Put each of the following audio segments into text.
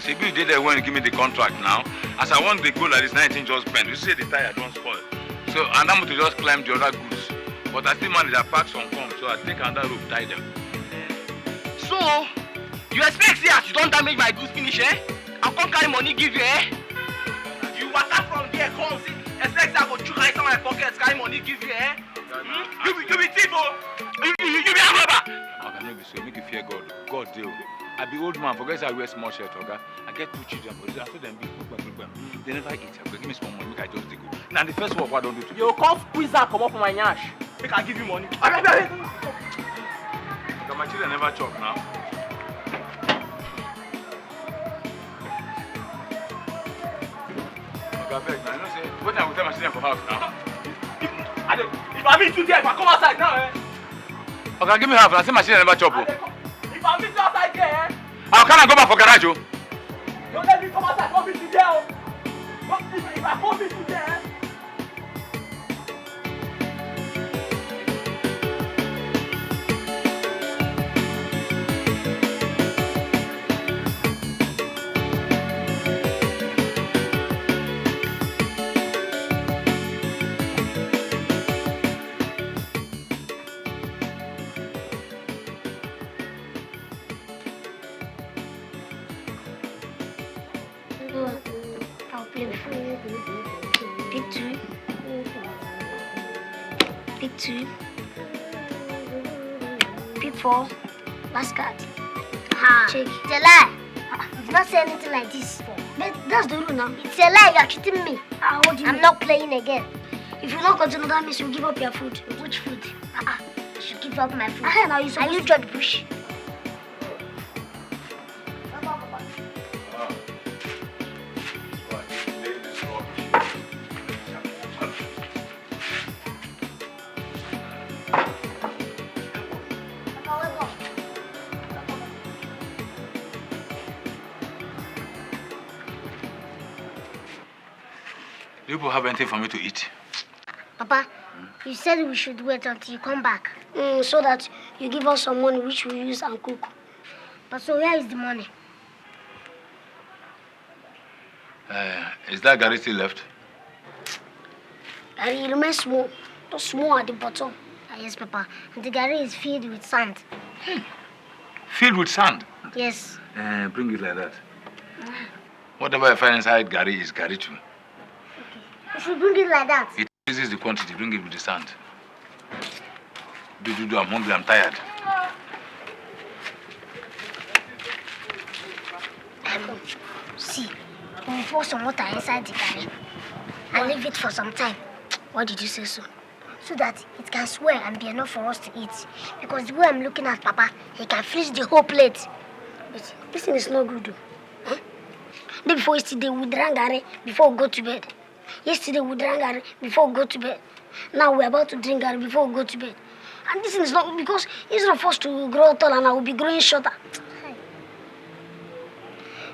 See, you did that when you give me the contract now. As I want the go like this, 19 just bent. You see the tire don't spoil. So, and I'm going to just climb the other goods. But I still manage to pack some come, so I take another rope, tie them. So, you expect see as you don't damage my goods finish, eh? I'll come carry money give you, eh? You water from there, come see. Expect I go chook right in my pocket, carry money give you, eh? You be thief, oh! You be a robber! Okay, no be so. Make you fear God. God deal. I be old man, forget I wear small shirt, okay? I get 2 children, but I them big. They never eat. Give me small money, make I just dig. Now the first work I don't do to you come squeeze that come up from my nyash. Make I give you money. Okay, my children never chop now. Okay, I beg, now, you know, say, what time will tell my children for house now? If I meet you there, if I come outside now, eh? Okay, give me half, and I say my children never chop. If I meet you outside there, eh? How can I go back for garage, oh? Don't let me come outside, come meet you there, oh. If I come meet you there, eh? Pick 2. Pick 4. Last card. Check. It's a lie. You did not say anything like this before. But that's the rule now. It's a lie. You are cheating me. I'm not playing again. If you not continue, that means you give up your food. Which food? I should give up my food. Now you are you George Bush? Do you people have anything for me to eat? Papa, you said we should wait until you come back. So that you give us some money which we use and cook. But so where is the money? Is that Gary still left? Gary remains small. Too small at the bottom. Yes, Papa. And the Gary is filled with sand. Filled with sand? Yes. Bring it like that. Whatever I find inside Gary is Gary too. If you bring it like that. It increases the quantity, bring it with the sand. Do, I'm hungry, I'm tired. See, we pour some water inside the Gary and leave it for some time. Why did you say so? So that it can swell and be enough for us to eat. Because the way I'm looking at Papa, he can finish the whole plate. But this thing is not good though. Huh? Day before yesterday, we drank Gary before we go to bed. Yesterday, we drank Gary before we go to bed. Now we're about to drink Gary before we go to bed. And this thing is not because instead of us to grow tall and I will be growing shorter.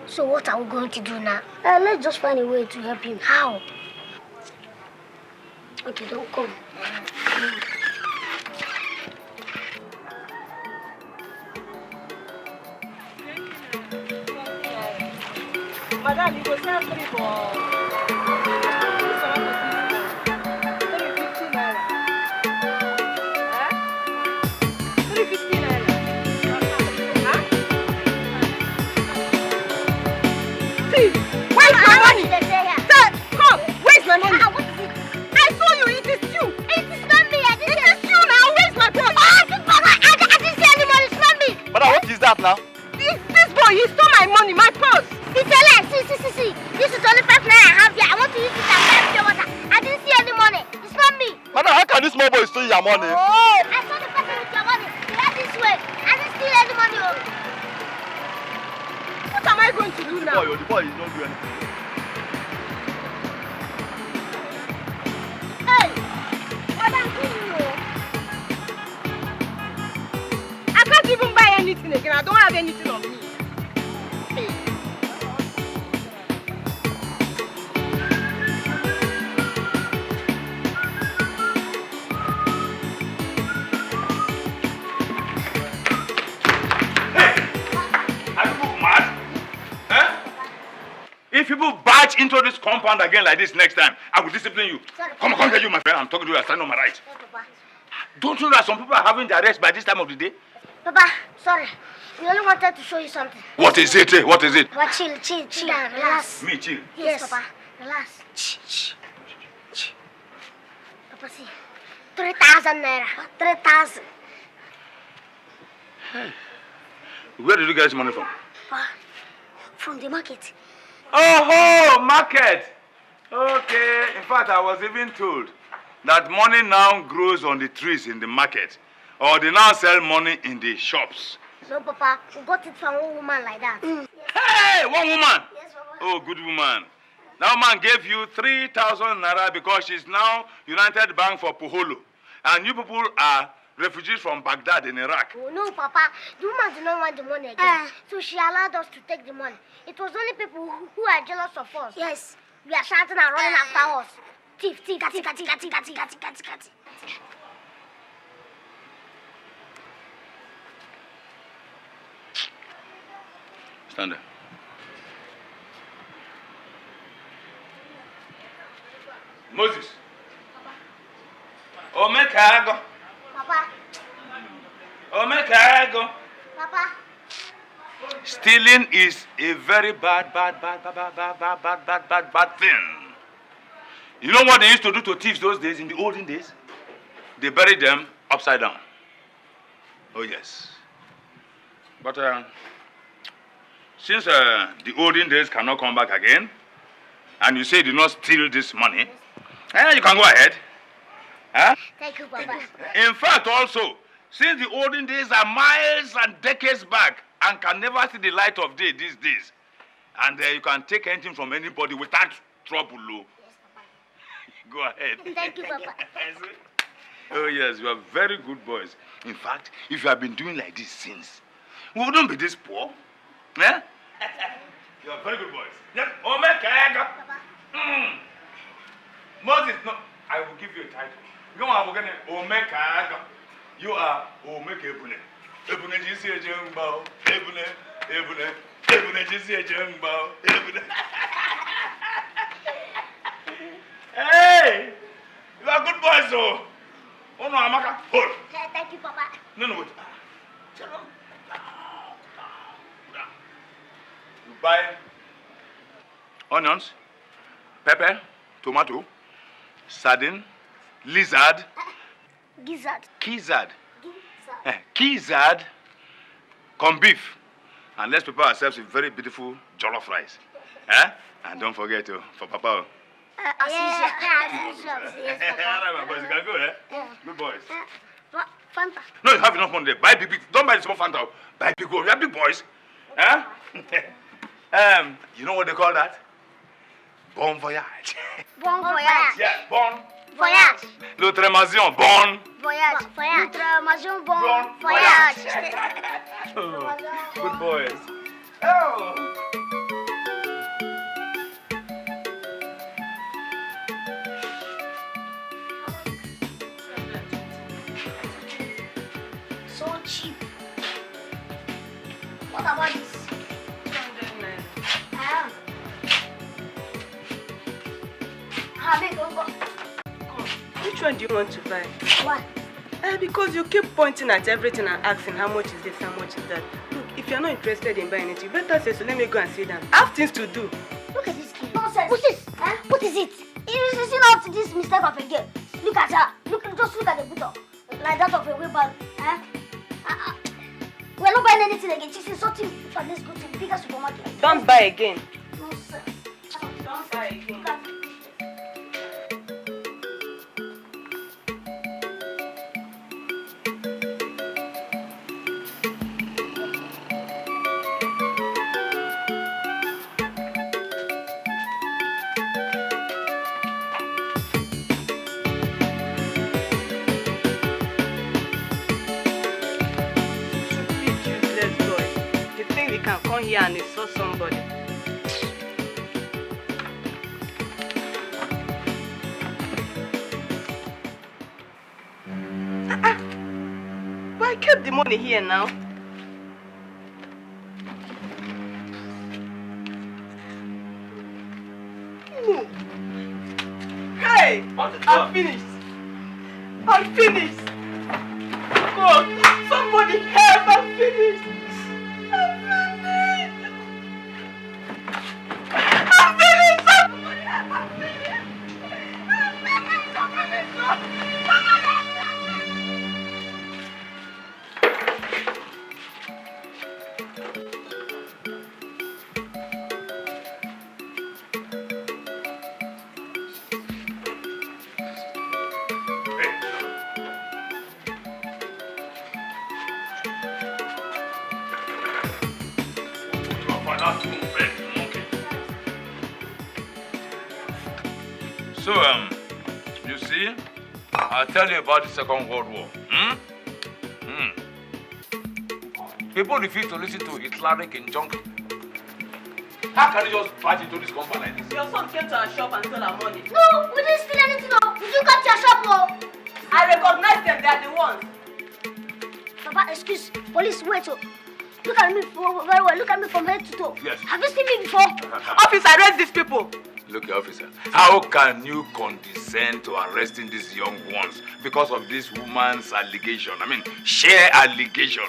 So what are we going to do now? Let's just find a way to help him. How? Okay, don't come. Madam, you go sell 3 for 350 naira. 350 naira. Huh? See, where's my money? Sir, come, where's my money? What is it? I saw you, it is you. It is not me. I didn't It is you now, where's my purse? I didn't see any money. It's not me. Madam, what is that now? This boy, he stole my money, my purse. It's a lie. See. This is only 5 naira I have here. I want to use it and buy pure water. I didn't see any money. It's not me. Madam, how can this small boy steal your money? Oh, I saw the person with your money. Right this way. I didn't steal any money. Oh. What am I going to do now? The boy is not doing anything. Hey, Madam, I can't even buy anything again. I don't have anything on me. into this compound again like this next time, I will discipline you. Sorry, Come here, you, my friend. I'm talking to you. I stand on my right. Sorry, Papa. Don't you know that some people are having their rest by this time of the day? Papa, sorry. We only wanted to show you something. What is it? What is it? Papa, chill down, relax. Me, chill. Yes, Papa, relax. Papa, see. 3,000 naira. 3,000. Hey. Where did you get this money from? Papa, from the market. Oh, market. Okay. In fact, I was even told that money now grows on the trees in the market. Or they now sell money in the shops. No, Papa, we got it from one woman like that. Hey, one woman. Yes, Papa. Oh, good woman. That woman gave you 3,000 naira because she's now United Bank for Poholo. And you people are refugees from Baghdad in Iraq. Oh, no, Papa. The woman did not want the money again. So she allowed us to take the money. It was only people who are jealous of us. Yes. We are shouting and running after us. Thief, kati. Stand there. Moses. Omekago. Papa. Omekago. Papa. Stealing is a very bad thing. You know what they used to do to thieves those days, in the olden days? They buried them upside down. Oh, yes. But since the olden days cannot come back again, and you say you did not steal this money, you can go ahead. Huh? Thank you, Papa. In fact, also, since the olden days are miles and decades back and can never see the light of day these days, and you can take anything from anybody without trouble, Yes, Papa. go ahead. Thank you, Papa. Oh, yes, you are very good boys. In fact, if you have been doing like this since, we wouldn't be this poor. Eh? You are very good boys. Yes. Omekaga. Moses, no, I will give you a title. Go on, we're going to Omekaga. You are Omekebune. Ebune jisi ejengba. Ebune jisi ejengba. Ebune. Hey! You are good boys, so. Oh no, Amaka. Hold. Thank you, Papa. No, wait. You buy onions, pepper, tomato, sardine, lizard, gizzard, corn beef, and let's prepare ourselves a very beautiful jollof rice. Eh? And don't forget for Papa. As usual. Yes, Papa. All right, my boys, you can go, eh? Yeah. Good boys. Fanta. No, you have enough money there. Buy big. Don't buy the small Fanta. Buy big one. You are big boys. Huh? You know what they call that? Bon voyage. Bon voyage. Yeah, bon. Voyage. L'outre-maison, bon. Voyage. L'outre-maison, bon Bon voyage. Oh, good boys. Oh. So cheap. What about this? Which one do you want to buy? What? Because you keep pointing at everything and asking how much is this, how much is that. Look, if you're not interested in buying it, you better say so. Let me go and sit down. I have things to do. Look at this kid. Nonsense. What's this? Huh? What is it? It's not up to this mistake of a girl. Look at her. Just look at the buttock. Like that of a wheelbarrow. Huh? We're not buying anything again. She's insulting for this good thing. Bigger supermarket. Don't buy again. Nonsense. Don't buy again. Look at it. Here and he saw somebody. But I kept the money here now. I'm finished. I'm finished. God, somebody help! I'm finished. I'm finished. I'm finished. Somebody help! I'm finished. I'm finished. So, you see, I'll tell you about the Second World War. People refuse to listen to Hitleric injunction. How can you just barge into this compound like this? Your son came to our shop and stole our money. No, we didn't steal anything. No. Did you come to your shop? No. I recognize them. They are the ones. Papa, excuse. Police, wait. Oh. Look at me very well. Look at me from head to toe. Yes. Have you seen me before? Officer, arrest these people. Look, officer, how can you condescend to arresting these young ones because of this woman's allegation? I mean, sheer allegation.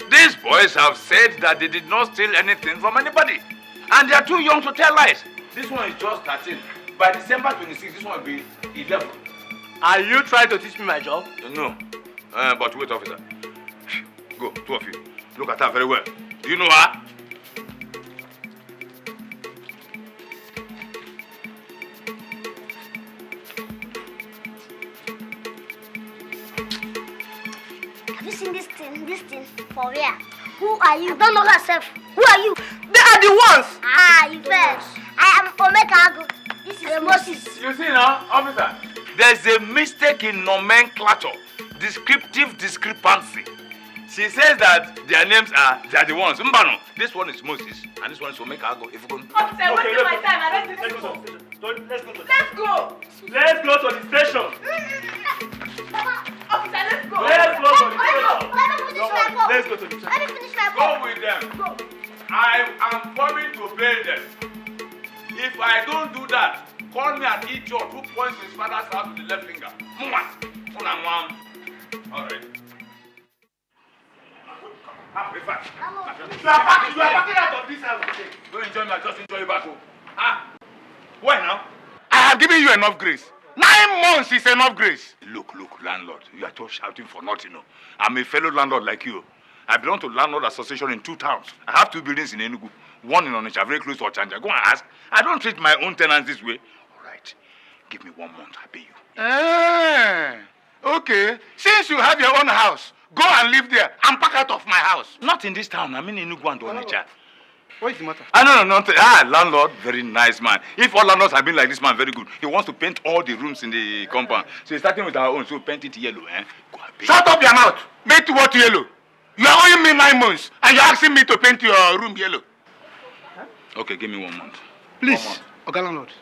These boys have said that they did not steal anything from anybody. And they are too young to tell lies. This one is just 13. By December 26, this one will be 11. Are you trying to teach me my job? No. But wait, officer. Go, two of you. Look at her very well. Do you know her? Have you seen this thing? This thing? For where? Who are you? I don't know herself. Who are you? They are the ones. Ah, you first. I am Omeka. This is Moses. You see now, officer, there's a mistake in nomenclature. Descriptive discrepancy. She says that their names they are the ones. Mbano, this one is Moses, and this one is Omeka. If you can... Officer, wasting my time. Arrest these people. Let's go. Let's go. Let's go to the station. Officer, let's go. Let's go to the station. Let me finish my book. Let's go to the Let station. me finish my Go book. with them. Go. I am coming to bail them. If I don't do that, call me and eat your 2 points in his father's house with the left finger. Mwah. All right. You are packing out of this house today. Don't enjoy me, just enjoy you back home. Why now? I have given you enough grace. 9 months is enough grace. Look, landlord, you are just shouting for nothing. No? I'm a fellow landlord like you. I belong to Landlord Association in 2 towns. I have 2 buildings in Enugu. One in Onitsha, very close to Ochanja. Go and ask. I don't treat my own tenants this way. All right. Give me 1 month, I pay you. Okay. Since you have your own house, go and live there and pack out of my house. Not in this town. I'm in Enugu and Onitsha. What is the matter? No. Landlord, very nice man. If all landlords have been like this man, very good. He wants to paint all the rooms in the compound. So he's starting with our own, so paint it yellow, eh? Go and paint. Shut up your mouth! Paint what yellow? You are owing me 9 months, and you're asking me to paint your room yellow. Huh? Okay, give me 1 month. Please, Oga Landlord,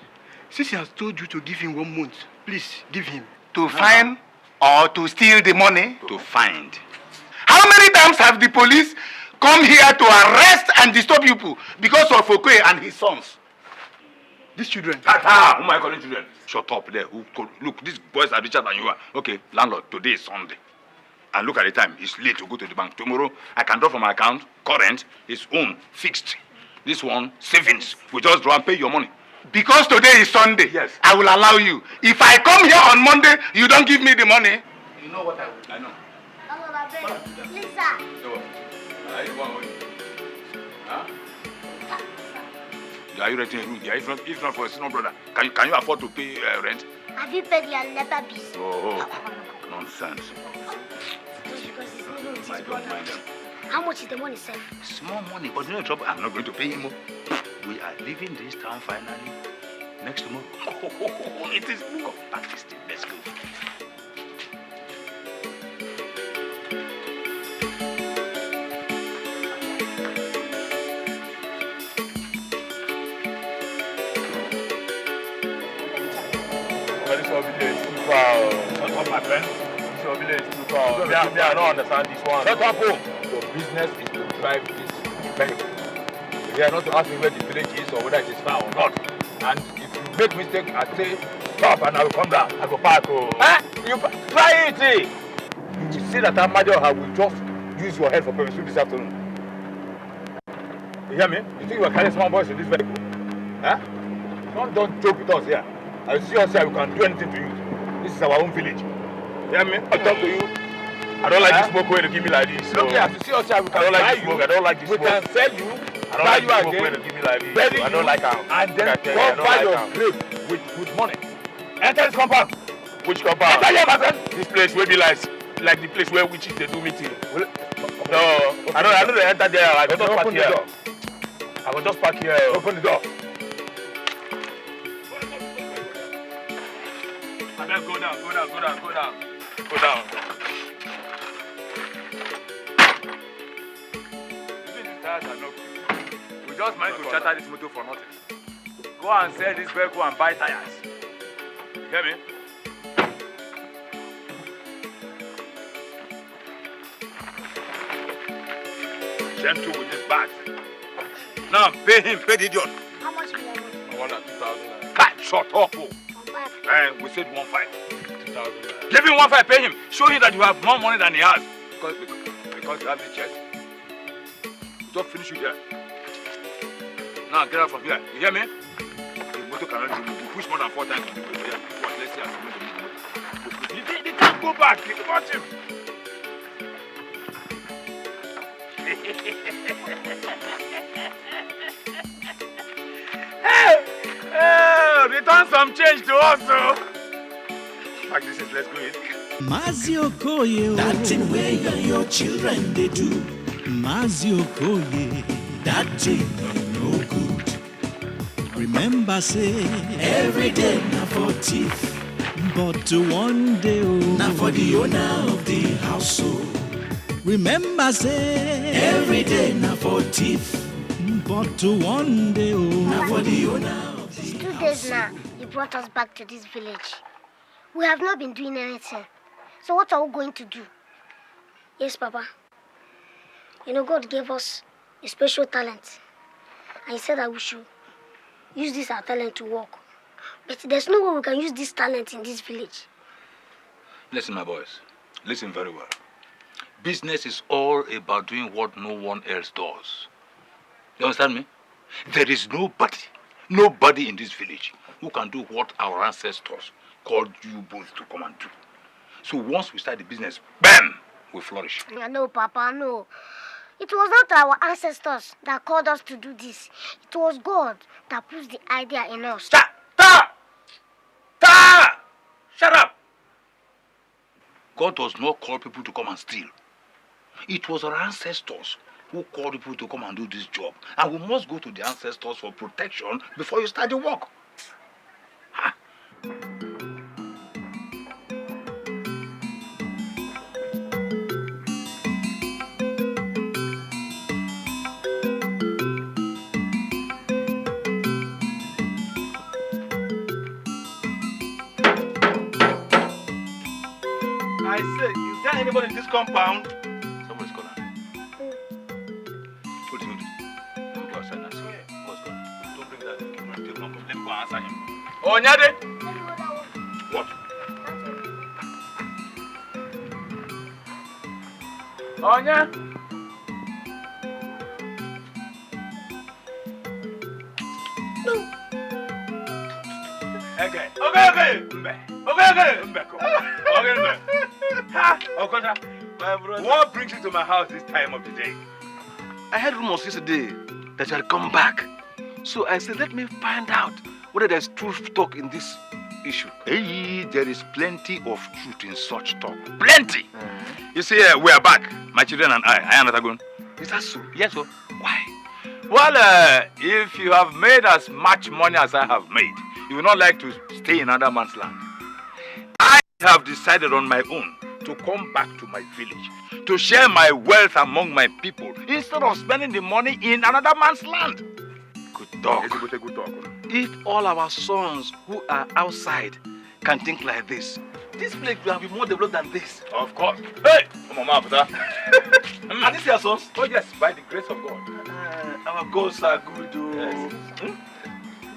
since he has told you to give him 1 month, please give him. To find or to steal the money? To find. How many times have the police come here to arrest and disturb people because of Okoye and his sons? These children. Who am I calling children? Shut up there. Look, these boys are richer than you are. Okay, landlord, today is Sunday. And look at the time. It's late to go to the bank. Tomorrow, I can draw from my account. Current is own, fixed. This one, savings. We just draw and pay your money. Because today is Sunday, yes, I will allow you. If I come here on Monday, you don't give me the money. You know what I will. I know. Lisa. Are you renting a room here? If not for a single brother, can you afford to pay rent? Have you paid your NEPA bills? Oh, nonsense. Just because it's living with I his don't brother. mind them. How much is the money, sir? Small money, but no trouble. I'm not going to pay him more. We are leaving this town finally next tomorrow. It is book of practice. Let's go. This village is too far. Shut up, my friend. This village is too far. Me, I don't understand this one. Shut up, home. Your business is to drive this vehicle. You are not to ask me where the village is or whether it is far or not. And if you make mistake, I say top and I will come down. I go park. Oh. You try it. You will see that Amadio will just use your head for purpose this afternoon. You hear me? You think you are carrying small boys in this vehicle? Huh? Don't joke with us here. I see us here, we can do anything to you. This is our own village. You hear me? I talk to you. I don't like this smoke when you give me like this. So. Look here, you see us here, we can buy you. I don't like this smoke. We can sell you. I don't like this smoke when you give me like this. So I don't like how. And then go buy your grave with money. Enter this compound. Which compound? Enter here, my friend. This place will be like the place where witches they do meeting. No, I don't enter there. I will just park here. I will just park here. Open the door. Go down. Go down. We just managed to charter this motor for nothing. Go and sell this vehicle and buy tires. You hear me? Gentle with this bag. Now pay him, pay the idiot. How much will you want? I want that 2,000. Hey, shut up. We said 1.5. 2,000. Give him 1.5, pay him. Show him that you have more money than he has. Because you have the chest. Just finish it there. Now get out from here. You hear me? The motor cannot do it. You push more than 4 times to do it. Let's see how to make it. They can't go back. Watch him. Return some change to us, so. Like this is, let's go in. Mazio Koye, that thing where you and your children they do. Mazio Koye, that thing no good. Remember say, every day na for thief, but one day na for the owner of the household. Remember say, every day na for thief, but one day na for the owner. 2 days now, you brought us back to this village. We have not been doing anything. So what are we going to do? Yes, Papa. You know, God gave us a special talent. And He said that we should use this our talent to work. But there's no way we can use this talent in this village. Listen, my boys. Listen very well. Business is all about doing what no one else does. You understand me? There is nobody in this village who can do what our ancestors called you both to come and do. So once we start the business, bam, we flourish. No, Papa, no. It was not our ancestors that called us to do this. It was God that put the idea in us. Shut up! God does not call people to come and steal. It was our ancestors who called people to come and do this job. And we must go to the ancestors for protection before you start the work. Ha. I said, is there anybody in this compound? Somebody's calling. What do you do? Let me go outside and see. What's going on? Don't bring that in. Let me go answer him. Oh, Nyade! What? Oh, Nyade! No. Okay. What brings you to my house this time of the day? I heard rumors yesterday that you had come back. So I said, let me find out whether there's truth talk in this issue. Hey, there is plenty of truth in such talk. Plenty! You see, we are back. My children and I am not going. Is that so? Yes, sir. Why? Well, if you have made as much money as I have made, you will not like to stay in another man's land. I have decided on my own to come back to my village, to share my wealth among my people, instead of spending the money in another man's land. Good talk. Good talk. If all our sons who are outside can think like this, this place will be more developed than this. Of course. Hey! Come on, brother. Are these your sons? Oh yes, by the grace of God. Our goals are good. Yes.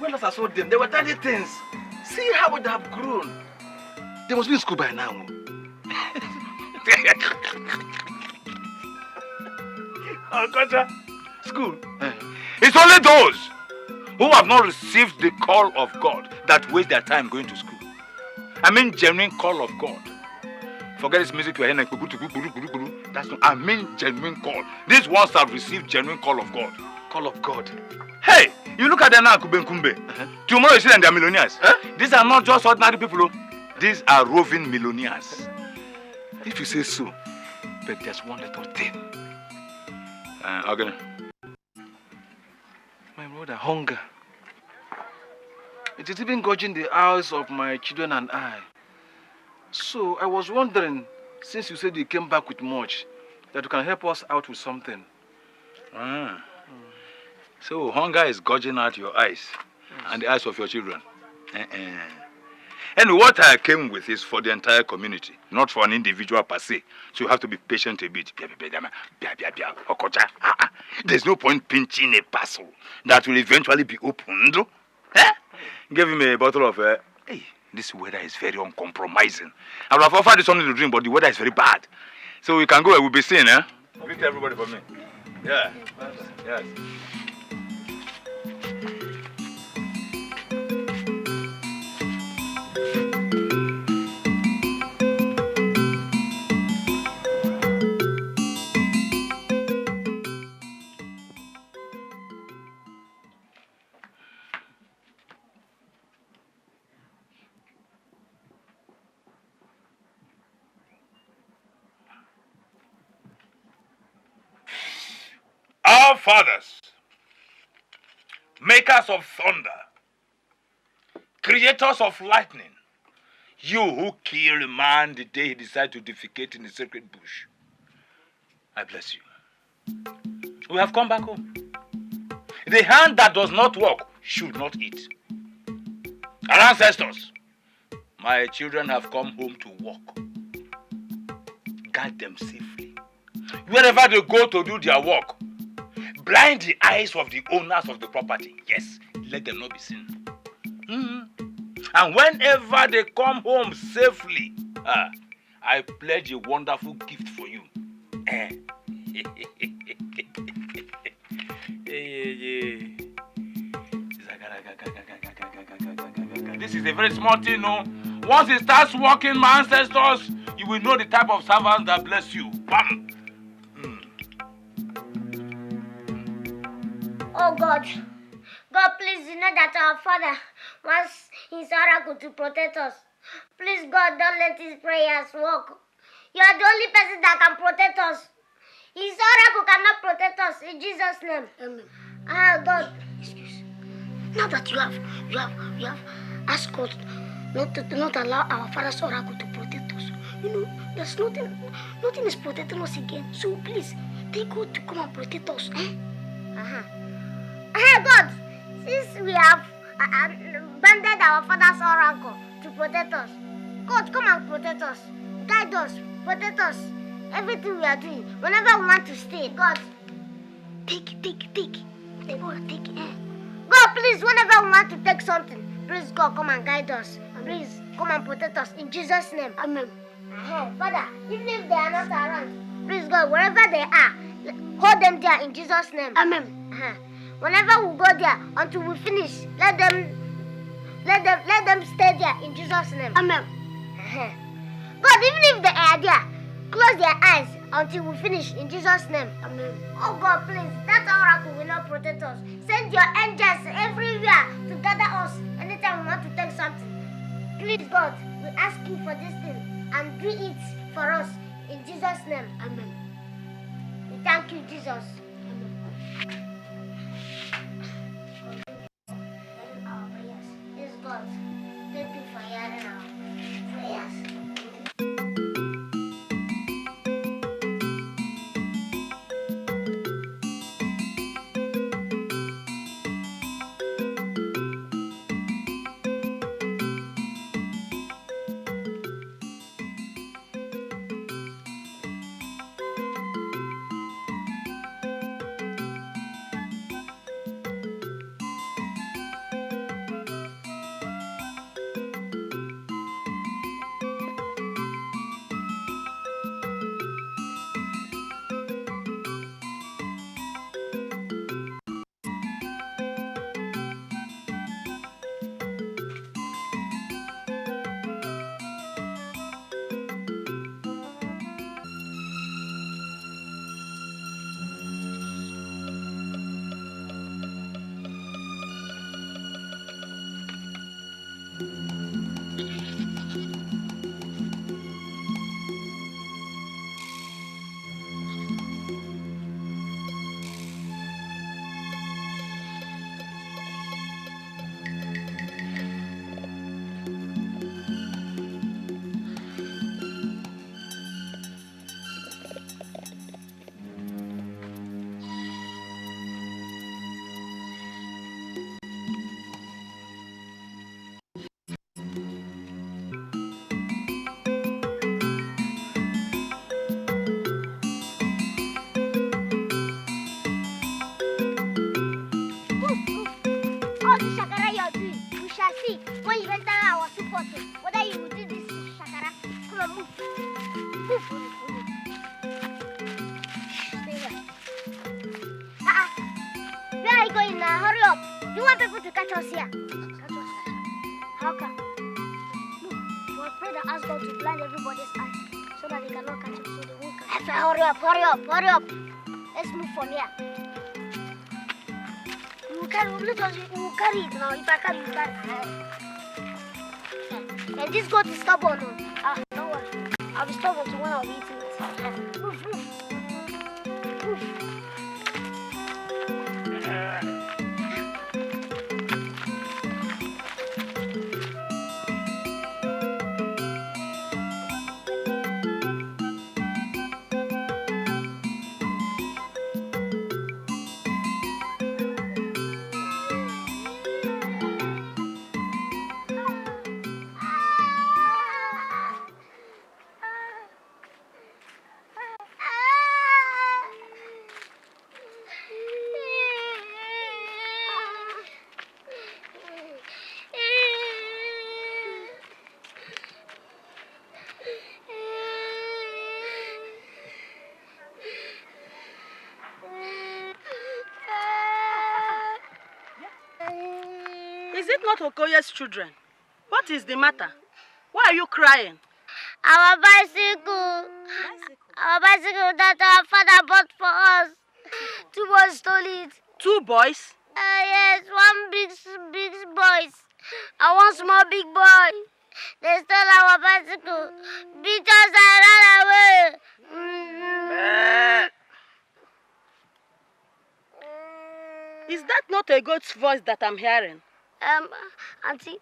When I saw them, they were tiny things. See how they have grown. They must be in school by now. School. It's only those who have not received the call of God that waste their time going to school. I mean genuine call of God. Forget this music you're hearing. That's not, I mean genuine call. These ones have received genuine call of God. Call of God. Hey, you look at them now, Kumbe. Tomorrow you see them, they are millionaires. These are not just ordinary people. These are roving millionaires. If you say so, but there's one little thing. Okay. My brother, hunger. It is even gouging the eyes of my children and I. So I was wondering, since you said you came back with much, that you can help us out with something. So hunger is gouging out your eyes and the eyes of your children. And what I came with is for the entire community, not for an individual per se. So you have to be patient a bit. There's no point pinching a parcel that will eventually be opened. Give him a bottle of... Hey, this weather is very uncompromising. I would have offered you something to drink, but the weather is very bad. So we can go, we'll be seeing, Greet everybody for me. Yeah. Yes. Our fathers, makers of thunder, creators of lightning, you who killed a man the day he decided to defecate in the sacred bush, I bless you. We have come back home. The hand that does not work should not eat. Our ancestors, my children have come home to work. Guide them safely. Wherever they go to do their work, blind the eyes of the owners of the property. Yes, let them not be seen. And whenever they come home safely, I pledge a wonderful gift for you. This is a very small thing, no? Once it starts working, my ancestors, you will know the type of servants that bless you. Bam! Oh God, God, please, you know that our Father wants His oracle to protect us. Please, God, don't let His prayers work. You are the only person that can protect us. His oracle cannot protect us. In Jesus' name. Amen. God, excuse. Now that you have asked God not allow our Father's oracle to protect us. You know, there's nothing is protecting us again. So please, take God to come and protect us. God, since we have abandoned our Father's oracle to protect us, God, come and protect us, guide us, protect us, everything we are doing, whenever we want to stay, God, take it. God, please, whenever we want to take something, please, God, come and guide us, please, come and protect us, in Jesus' name, amen. Father, even if they are not around, please, God, wherever they are, hold them there, in Jesus' name, amen. Whenever we go there, until we finish, let them stay there in Jesus' name. Amen. God, even if they are there, close their eyes until we finish in Jesus' name. Amen. Oh God, please, that oracle will not protect us. Send your angels everywhere to gather us anytime we want to take something. Please, God, we ask you for this thing and do it for us in Jesus' name. Amen. We thank you, Jesus. God, thank you for hearing our prayers. Stay here. Where are you going now? Hurry up. You want people to catch us here? Catch us? How come? Look, we pray that ask God to blind everybody's eyes so that they cannot catch us, so they won't catch us. Hurry up, hurry up, hurry up. Let's move from here. We will carry it now. If I carry it, and this goat is stubborn. Don't worry. I'll be stubborn to when I'll be eating it. Move, move. Is it not Okoye's children? What is the matter? Why are you crying? Our bicycle. Our bicycle that our father bought for us. 2 boys stole it. 2 boys? Yes, 1 big boy and 1 small big boy. They stole our bicycle. Beat us and ran away. Is that not a goat's voice that I'm hearing? Auntie,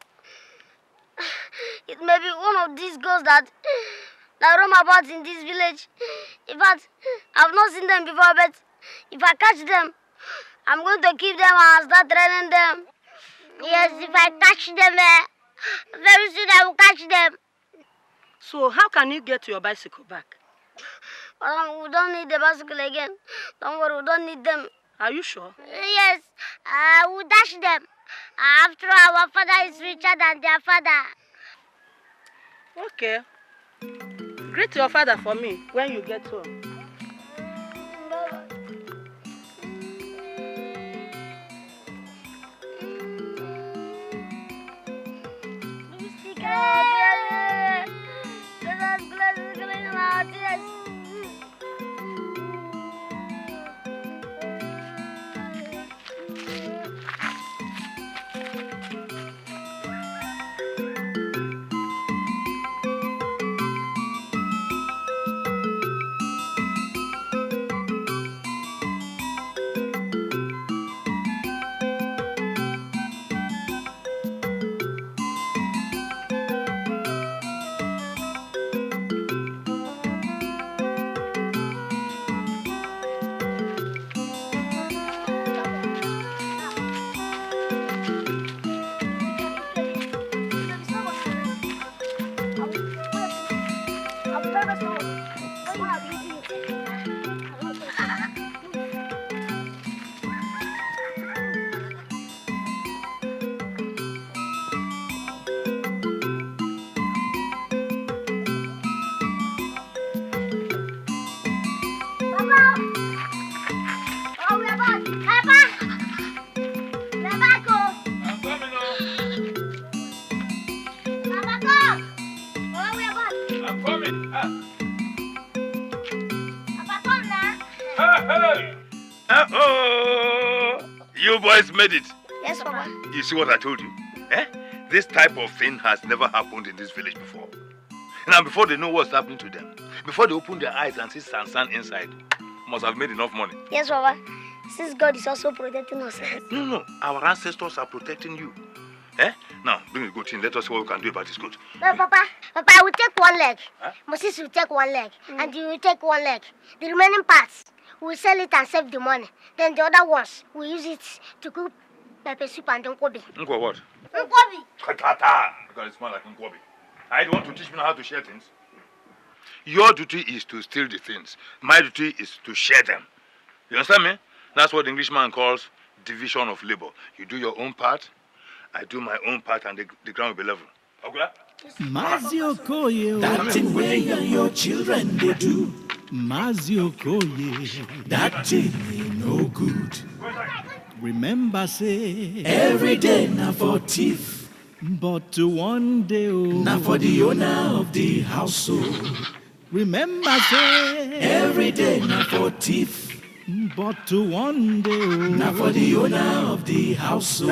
it may be one of these goats that roam about in this village. In fact, I've not seen them before, but if I catch them, I'm going to keep them and start training them. Yes, if I catch them, very soon I will catch them. So how can you get your bicycle back? We don't need the bicycle again. Don't worry, we don't need them. Are you sure? Yes, we'll dash them. After all, our father is richer than their father. Okay. Greet your father for me when you get home. You boys made it. Yes, Papa. You see what I told you? This type of thing has never happened in this village before. Now, before they know what's happening to them, before they open their eyes and see Sansan inside, must have made enough money. Yes, Papa. Since God is also protecting us. No. Our ancestors are protecting you. Now, bring the goat in. Let us see what we can do about this goat. No, Papa, I will take 1 leg. Moses will take 1 leg. And you will take 1 leg. The remaining parts, we will sell it and save the money. Then the other ones, we use it to cook pepper soup and nkwobi. Nkwo what? Nkwobi. Because it smells like nkwobi. I don't want to teach me how to share things. Your duty is to steal the things. My duty is to share them. You understand me? That's what the Englishman calls division of labor. You do your own part, I do my own part, and the ground will be level. Okay? Mazi Okoye, that thing where you and your children they do. Mazi Okoye, that thing ain't no good. Remember say, every day na for thief, but to one day na for the owner of the household. Remember say, every day na for thief, but to one day na for the owner of the household.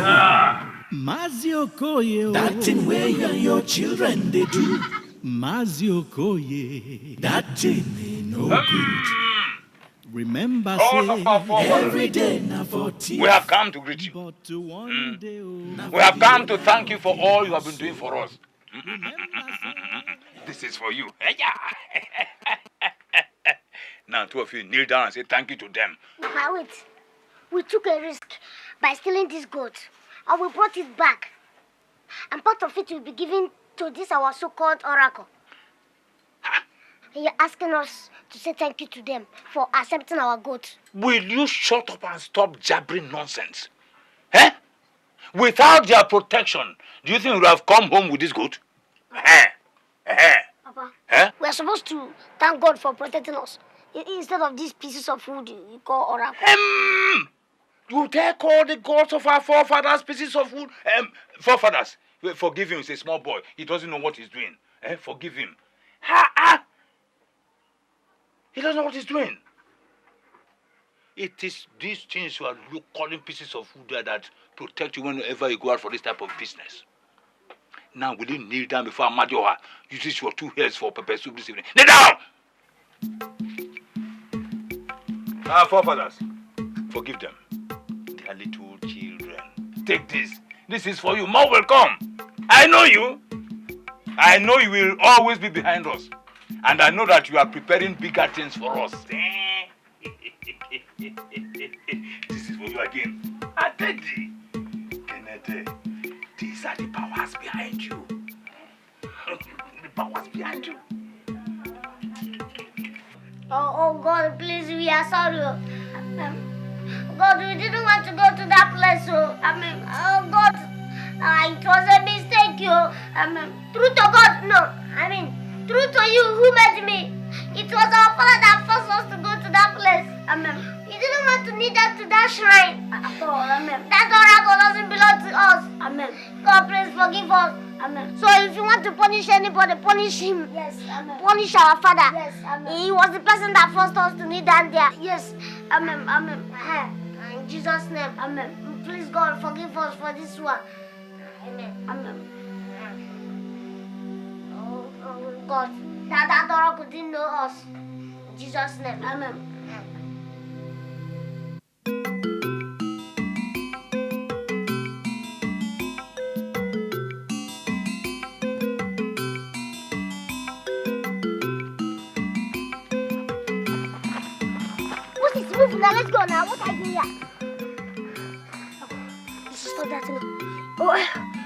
Mazi Okoye, that thing where you and your children they do. Mazi Okoye, that thing ain't no good. Remember say, every day na for thief. We have come to greet you. But to one day, We have come to thank you for all you have been doing for us. This is for you. Now, two of you kneel down and say thank you to them. Now wait. We took a risk by stealing this goat. And we brought it back. And part of it will be given to this our so-called oracle. And you're asking us to say thank you to them for accepting our goat. Will you shut up and stop jabbering nonsense? Eh? Without their protection, do you think we would have come home with this goat? Papa, Eh? we are supposed to thank God for protecting us instead of these pieces of food you call oracle. You take all the gods of our forefathers, pieces of wood. Forefathers, forgive him, he's a small boy. He doesn't know what he's doing. Forgive him. He doesn't know what he's doing. It is these things you are calling pieces of wood there that protect you whenever you go out for this type of business. Now, will you kneel down before Amadioha? Uses your two hairs for pepper soup this evening. Kneel down! Our forefathers, forgive them. They are little children. Take this. This is for you. More will come. I know you. I know you will always be behind us. And I know that you are preparing bigger things for us. This is for you again. Atedi. These are the powers behind you. The powers behind you. Oh God, please, we are sorry. God, we didn't want to go to that place. Oh God, it was a mistake. True to God, no. True to you who made me. It was our father that forced us to go to that place. We didn't want to kneel down to that shrine. That oracle doesn't belong to us. God, please forgive us. So if you want to punish anybody, punish him. Yes. Punish our father. Yes. He was the person that forced us to kneel down there. Yes. In Jesus' name. Please, God, forgive us for this one. Amen. Oh God, that oracle didn't know us. In Jesus' name. Amen. Move now, let's go now. What are you doing here? This is not that thing. Oh,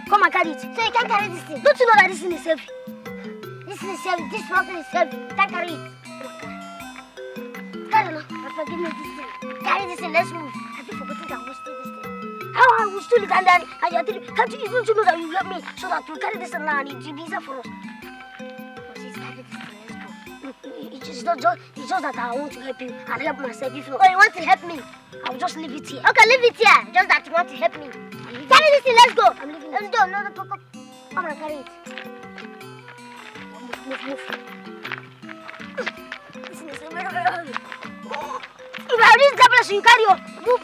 come and carry it. So you can't carry this thing. Don't you know that this thing is heavy? This thing is heavy. This mountain is heavy. You can't carry it. Carry now. Forgive me this thing. Carry this thing. Let's move. Have you forgotten that we steal this thing? How I will steal it and then you're telling me, can't you even know that you help me so that we'll carry this thing now and it will be easier for us? It's just that I want to help you and help myself. If you want to help me, I'll just leave it here. Okay, leave it here. Just that you want to help me. Carry this thing, let's go. I'm leaving it. No, come and carry it. Move. Listen, if I reach that place, you carry on. Move.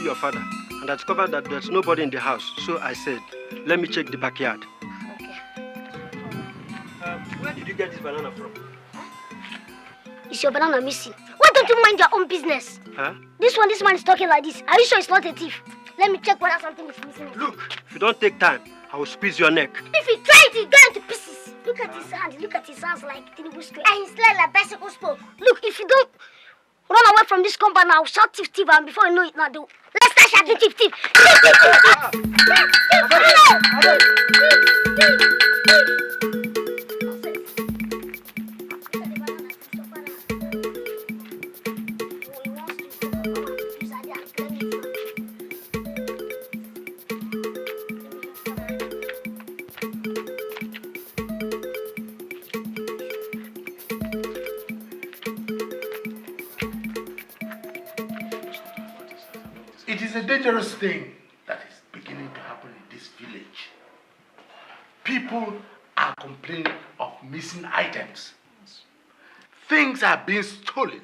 your father and I discovered that there's nobody in the house. So I said, let me check the backyard. Okay. Where did you get this banana from? Is your banana missing? Why don't you mind your own business? Huh? This man is talking like this. Are you sure it's not a thief? Let me check whether something is missing. Look, if you don't take time, I will squeeze your neck. If he tries it, he'll go into pieces. Look at his hand. Look at his hands like Tinubu straight. And his leg like bicycle spoke. Look, if you don't run away from this compound, I'll shout thief, thief, and before you know it, now do. Let's start shouting thief, thief. Thief, thief, thief, thief. It is a dangerous thing that is beginning to happen in this village. People are complaining of missing items. Things are being stolen.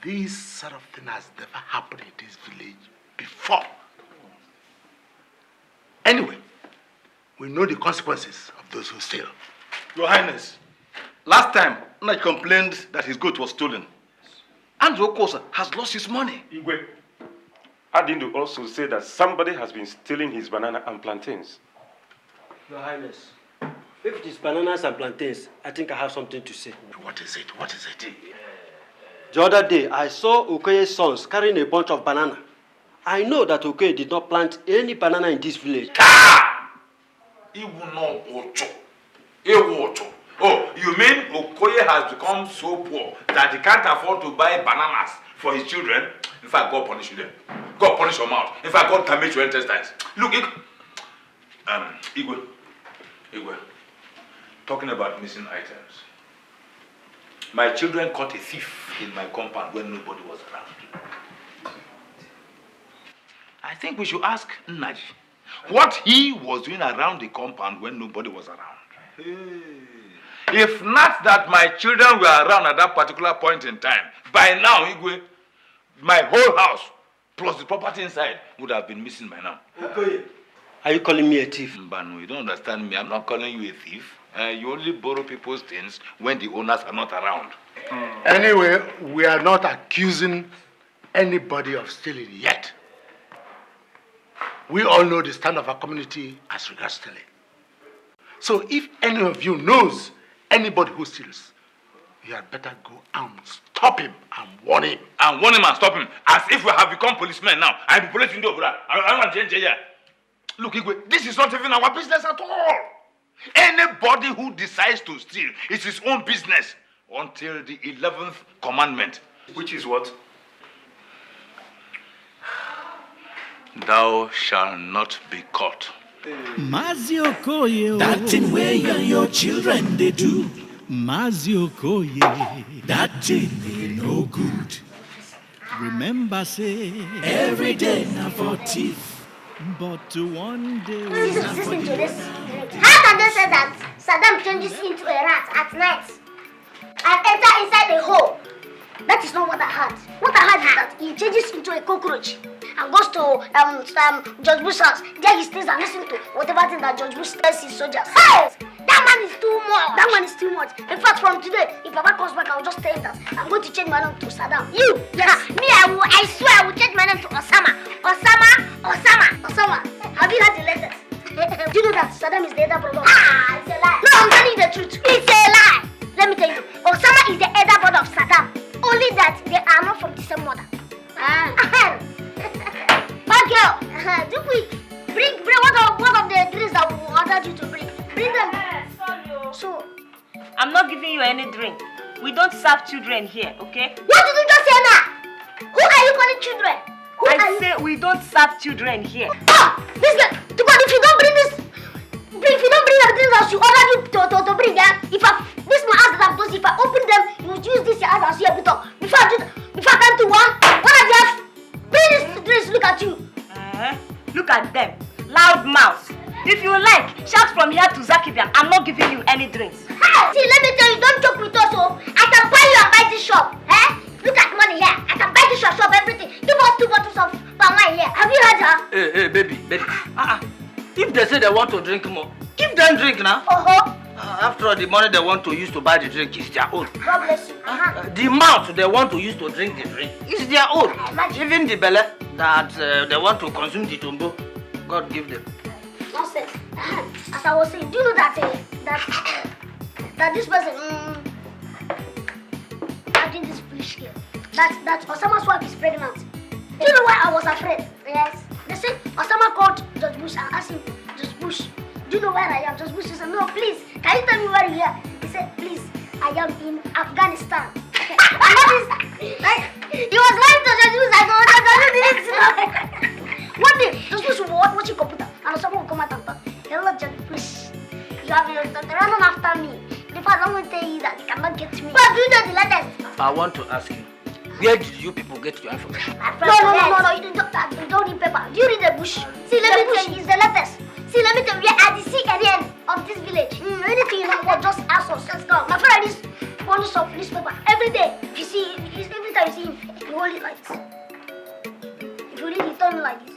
This sort of thing has never happened in this village before. Anyway, we know the consequences of those who steal. Your Highness, last time, Naj complained that his goat was stolen. Andrew Okosa has lost his money. Igwe, Adindu also said that somebody has been stealing his banana and plantains. Your Highness, if it is bananas and plantains, I think I have something to say. What is it? What is it? The other day, I saw Okoye's sons carrying a bunch of banana. I know that Okoye did not plant any banana in this village. Oh, you mean Okoye has become so poor that he can't afford to buy bananas for his children? In fact, God punish you then. God punish your mouth. In fact, God damage your intestines. Look, Igwe, talking about missing items. My children caught a thief in my compound when nobody was around. I think we should ask Nnaji what he was doing around the compound when nobody was around. Hey. If not that my children were around at that particular point in time, by now, Igwe, my whole house, plus the property inside, would have been missing by now. Okoye, are you calling me a thief? Mbano, you don't understand me. I'm not calling you a thief. You only borrow people's things when the owners are not around. Anyway, we are not accusing anybody of stealing yet. We all know the stand of our community as regards stealing. So if any of you knows anybody who steals, you had better go and stop him and warn him. And warn him and stop him. As if we have become policemen now. I'm police in the over. I want to change here. Look, Igwe, this is not even our business at all. Anybody who decides to steal, it's his own business until the 11th commandment. Which is what? Thou shalt not be caught. Mazi Okoye, That thing where you and your children they do. Mazi Okoye, That thing ain't no good. remember say, Every day now for thief. but one day. Listen to this. How can they say that Saddam changes into a rat at night and enter inside a hole? That is not what I heard. What I heard is that he changes into a cockroach and goes to George Bush's house. There he stays and listens to whatever thing that George Bush tells his soldiers. Hey! That man is too much. That man is too much. In fact, from today, if Papa comes back, I will just tell him that I'm going to change my name to Saddam. You? Yes. Me, I swear I will change my name to Osama. Osama. Have you heard the letters? Do you know that Saddam is the elder brother? It's a lie. No, I'm telling you the truth. It's a lie. Let me tell you. Osama is the elder brother of Saddam. Only that they are not from the same mother. Bad girl, do we bring one of the drinks that we ordered you to bring? Bring them. Sorry. So, I'm not giving you any drink. We don't serve children here, okay? what did you just say now? Who are you calling children? Who are I you? say we don't serve children here. Oh, this girl, to God, if you don't bring the drinks that you ordered you to bring them, this my house that I'm closed, if I open them, you will use this house as your button. Before I come to one of them, bring this drinks, look at you. Look at them, loud mouths. If you like, shout from here to Zakibian. I'm not giving you any drinks. Hey, see, let me tell you, don't joke with us, oh. I can buy you and buy this shop. Look at money here. I can buy this shop, everything. Give us 2 bottles of palm wine here. Have you heard her? Hey, baby. If they say they want to drink more, give them drink now. After all, the money they want to use to buy the drink is their own. God bless you. The amount they want to use to drink the drink is their own. Even the belly that they want to consume the tumbo, God give them. Nonsense. As I was saying, do you know that this person having this foolish girl, that Osama's wife is pregnant. Do you know why I was afraid? Yes. They said Osama called Judge Bush and asked him, Judge Bush, do you know where I am? Judge Bush said, no, please, can you tell me where you are? He said, please, I am in Afghanistan. He was lying to Judge Bush. I didn't know. One day, Judge Bush will watch your computer and Osama will come out and talk. Hello, Judge Bush. You have been running after me. In fact, I'm going to tell you that you cannot get me. But do you know the latest? I want to ask you, where did you people get your information? No, you don't read paper. Do you read the bush? See, let me tell you, it's the latest. See, let me tell you, we are at the CNN of this village. Anything you know, just ask us. Let's go. My friend is bonus of newspaper. Every day, you see, every time you see him, you hold it like this. If you read it, turn it like this.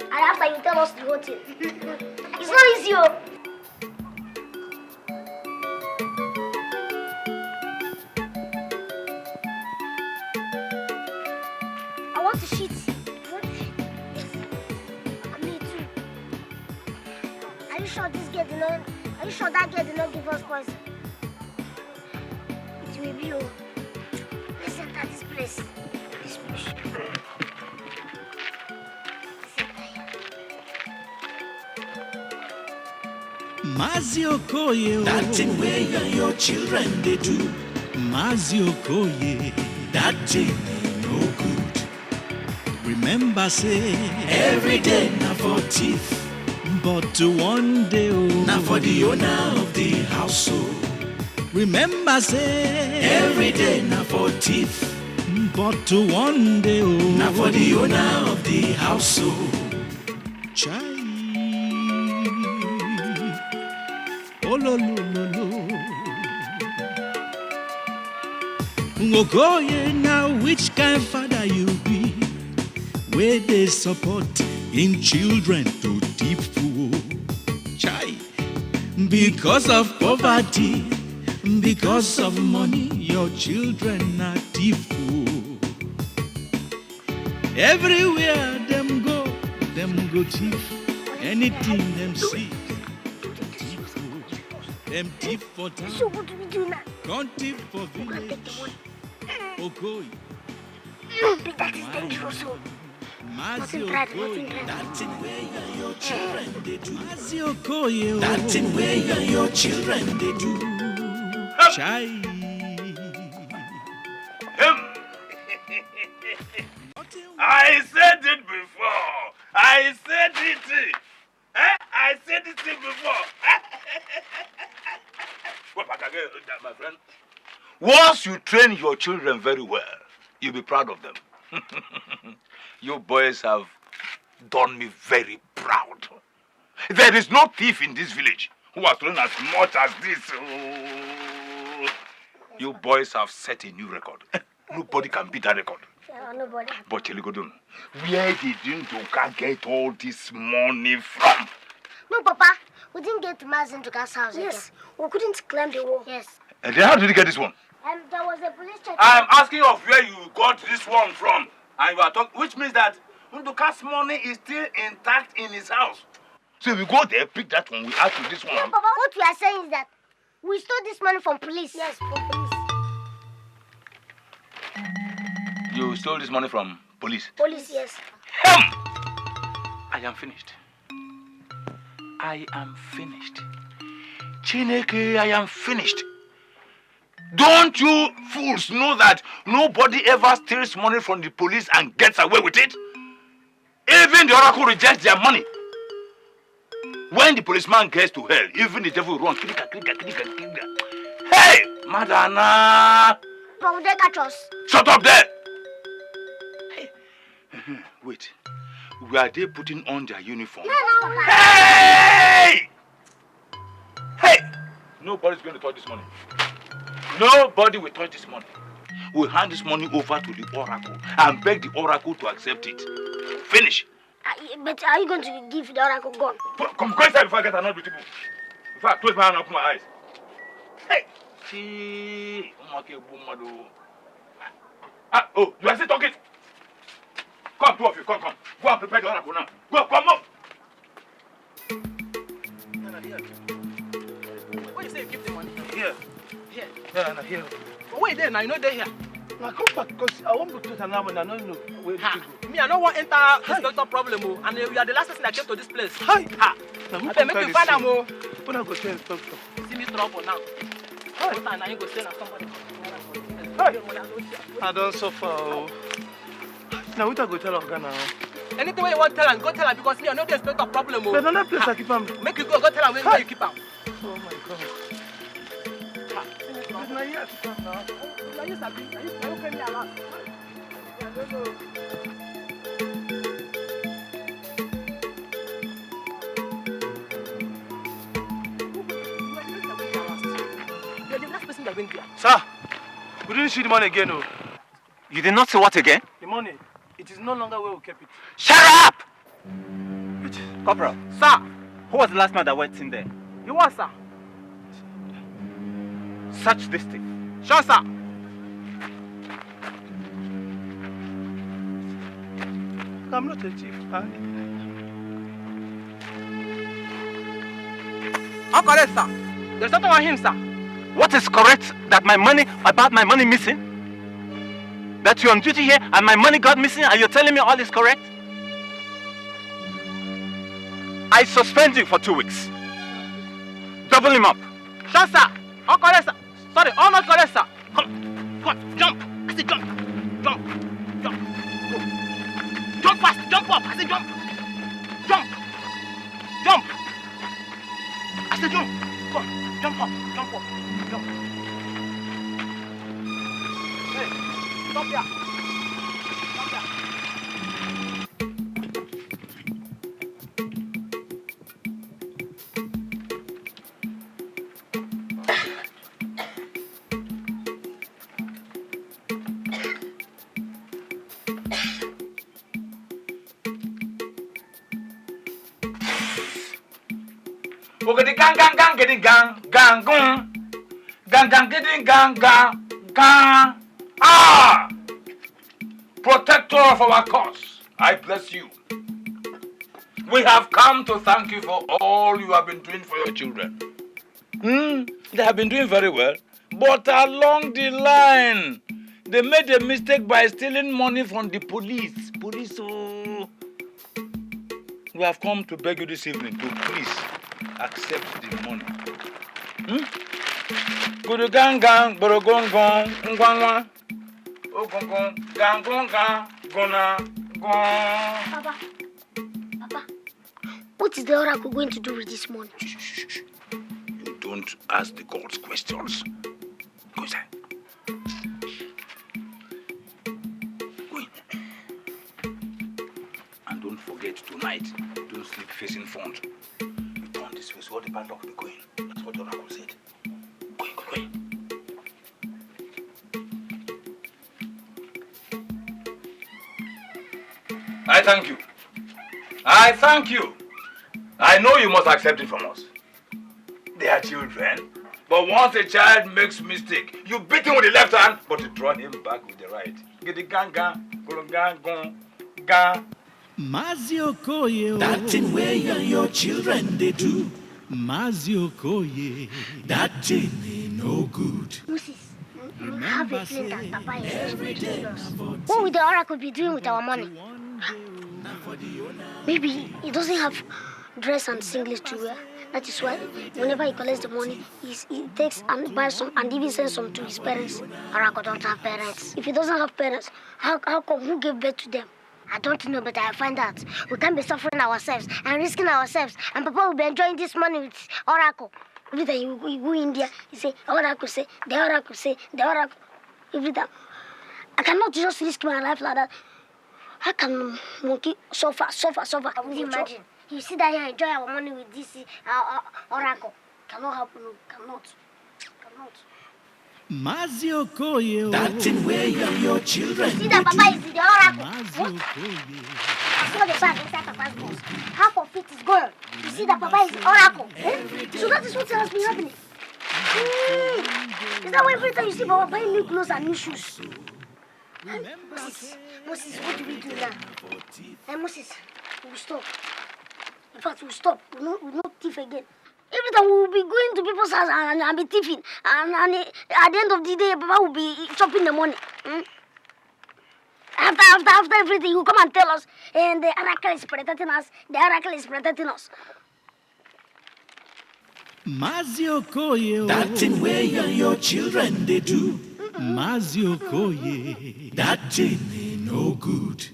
And after you tell us the whole thing. It's not easy, oh. I want to shit. Me too. Are you sure this girl did not? Are you sure that girl did not give us poison? It will be you. Let's enter this place. This bush. Mazi Okoye, That thing where you and your children they do. Mazi Okoye, That thing ain't no good. remember say, Every day na for thief. but one day, Now for the owner of the household. remember say, Every day na for thief. but one day, Now for the owner of the household. Chai. Oh, lo, lo, lo, lo. Okoye, now which kind father you be? Where they support in children to deep food. Chai. Because of poverty, because of money, your children are deep food. Everywhere them go thief. Anything them see. Them thief for town, So what do we do now? can't thief for village. Okoye, That is dangerous. So. Mazi Nothing bad, nothing Okoye, bad. That thing where you and your children they do. Mazi Okoye, That thing where you and your children they do. Chai. I said it before. I said it. I said it before. Well, back again, my friend. Once you train your children very well, you'll be proud of them. You boys have done me very proud. There is no thief in this village who has done as much as this. Oh. You boys have set a new record. Nobody can beat that record. Nobody. But Cheligodun, where did Ndoka get all this money from? No, Papa. We didn't get to Mazinduka's house. Yes. We couldn't climb the wall. Yes. And then how did you get this one? There was a police check. I'm asking of where you got this one from. And you are talking, which means that Ndoka's money is still intact in his house. So we go there, pick that one, we add to this one. No, Papa. What we are saying is that we stole this money from police. Yes, from police. You stole this money from police? Police, yes. I am finished. I am finished. Chineke, I am finished. Don't you fools know that nobody ever steals money from the police and gets away with it? Even the oracle rejects their money. When the policeman gets to hell, even the devil runs. Hey, Madana! From they catch us. Shut up there! Hey. Wait. Were they putting on their uniform? No, Papa. Hey! Hey! Nobody's going to touch this money. Nobody will touch this money. will hand this money over to the oracle and beg the oracle to accept it. Finish. But are you going to give the oracle gun? Come, go inside before I get annoyed with people. Before I close my hand and open my eyes. Hey! See, oh, you are still talking? Come, two of you, come. Go and prepare the oracle now. Go, come up. What you say you keep the money? Here. Here. Yeah, and here. But wait there now, you know they're here. Now come back because I want to take an hour and I don't know where to go. Me, I don't want to enter this doctor problem, oh, and you are the last person that came to this place. Hi. Ha! Now who I can make tell you this find thing? them, oh. When I go tell inspector. See me trouble now. Hi. What time now you go say na somebody? Hi. I don't suffer. Oh. Now what I go tell Oga now? Anything you want to tell him, go tell him because me, I know the inspector problem, oh. There's another place I keep him. Make you go tell him where you keep him. Oh my God. It's not here to come now. Now you sabi, now you pay me a lot. I don't know. You're the last person that went there. Sir, we didn't see the money again, oh. You did not see what again? The money, it is no longer where we kept it. Shut up! Corporal. Sir, Who was the last man that went in there? you want, sir? Search this thing. Sure, sir. I'm not a thief. How correct, sir? There's something on him, sir. What is correct about my money missing? That you're on duty here and my money got missing and you're telling me all is correct? I suspend you for 2 weeks. Double him up. Sure, sir. All correct, sir. Sorry, all not correct, sir. Come on, jump. I said jump. Jump. Go. Jump fast. Jump up. I said jump. Jump. I said jump. Come on. Jump up. Jump. Hey, stop here. Getting gang, getting gang. Ah! Protector of our cause, I bless you. We have come to thank you for all you have been doing for your children. They have been doing very well, but along the line, they made a mistake by stealing money from the police. Oh. We have come to beg you this evening to please accept the money. Guru gang, boro gong, ngwangwa. Oh gong, gang, gona, gong. Papa, what is the oracle going to do with this money? Shh. You don't ask the gods questions. Go inside. Go in. And don't forget tonight, don't sleep facing front. You turn this way so all the bad luck will be going. That's what the oracle said. Go in. I thank you. I know you must accept it from us. They are children, but once a child makes mistake, you beat him with the left hand, but you draw him back with the right. Get the gang. Mazio Koye. That thing where you and your children they do. Mazio Koye. That thing ain't no good. Moses, I have a feeling that Papa is going to kill us. What will the oracle be doing with our money? Maybe he doesn't have dress and singlet to wear. That is why whenever he collects the money, he takes and buys some and even sends some to his parents. Oracle don't have parents. If he doesn't have parents, how come who gave birth to them? I don't know, but I find out. We can't be suffering ourselves and risking ourselves. And Papa will be enjoying this money with Oracle. Every time you go in there, he say, Oracle say, the Oracle say, the Oracle. Every time. I cannot just risk my life like that. How can monkey suffer? I would imagine. You see that here, enjoy our money with this Oracle. Cannot happen, cannot. Mazio Koye. That in where your children. See that Papa is the oracle. Mazio Koye. I saw the bag inside Papa's box. Half of it is gold. You see that Papa is the oracle. So that is what has been happening. Is that why every time you see Papa buying new clothes and new shoes? Moses, what do we do now? Hey, Moses, we'll stop. In fact, we'll stop. We'll not thief again. Every time we'll be going to people's house and be thieving. And at the end of the day, Papa will be chopping the money. After everything, you come and tell us, and the oracle is protecting us. The oracle is protecting us. Mazio Koye. That in where your children they do. Mazio Koye. That thing ain't no good.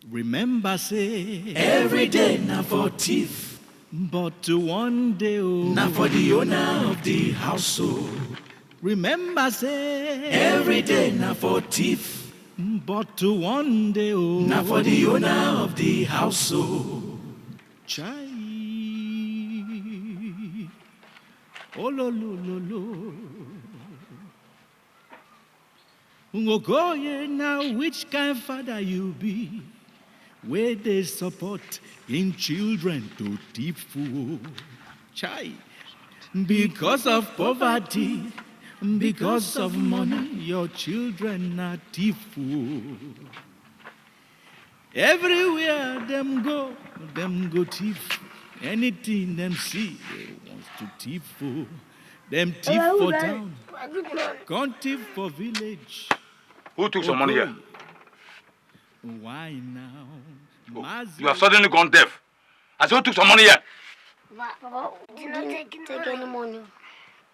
Remember say Every day now for thief. but one day Now for the owner of the household. remember say Every day now for thief. but one day Now for the owner of the household. Chai. Oh lo lo lo lo. Ngogoye now which kind father you be? Where they support in children to deep fool. Chai. Because of poverty, because of money, your children are deep fool. Everywhere them go thief. Anything them see, they want to thief for. Them thief for town, can't thief for village. Who took some money here? Why now? Oh, you have suddenly gone deaf. I said, who took some money here? Papa, we didn't take any money.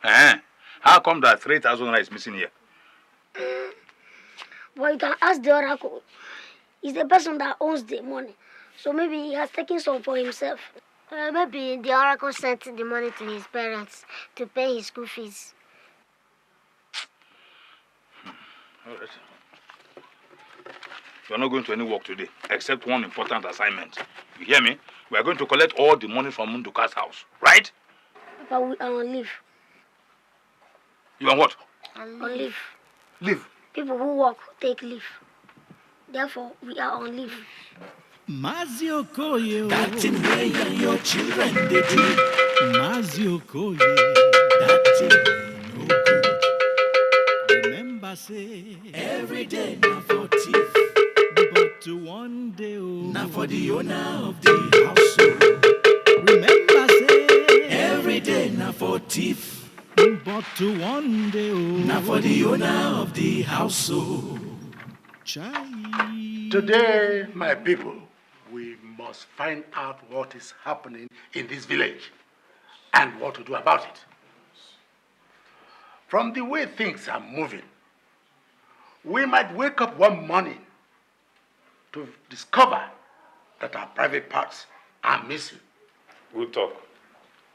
How come that 3,000 is missing here? Well, you can ask the oracle. He's the person that owns the money. So maybe he has taken some for himself. Maybe the oracle sent the money to his parents to pay his school fees. All right. You are not going to any work today, except one important assignment. You hear me? We are going to collect all the money from Munduka's house, right? But we are on leave. You are what? On leave. Leave. People who work take leave. Therefore, we are on leave. Mazio Koye. That in where your children they do. Mazio Koye. That thing ain't no good. Remember say Every day now for thief. but one day Now for the owner of the household. remember say Every day now for thief. but one day Now for the owner of the household. Chai. Today, my people, we must find out what is happening in this village and what to do about it. From the way things are moving, we might wake up one morning to discover that our private parts are missing. We'll talk.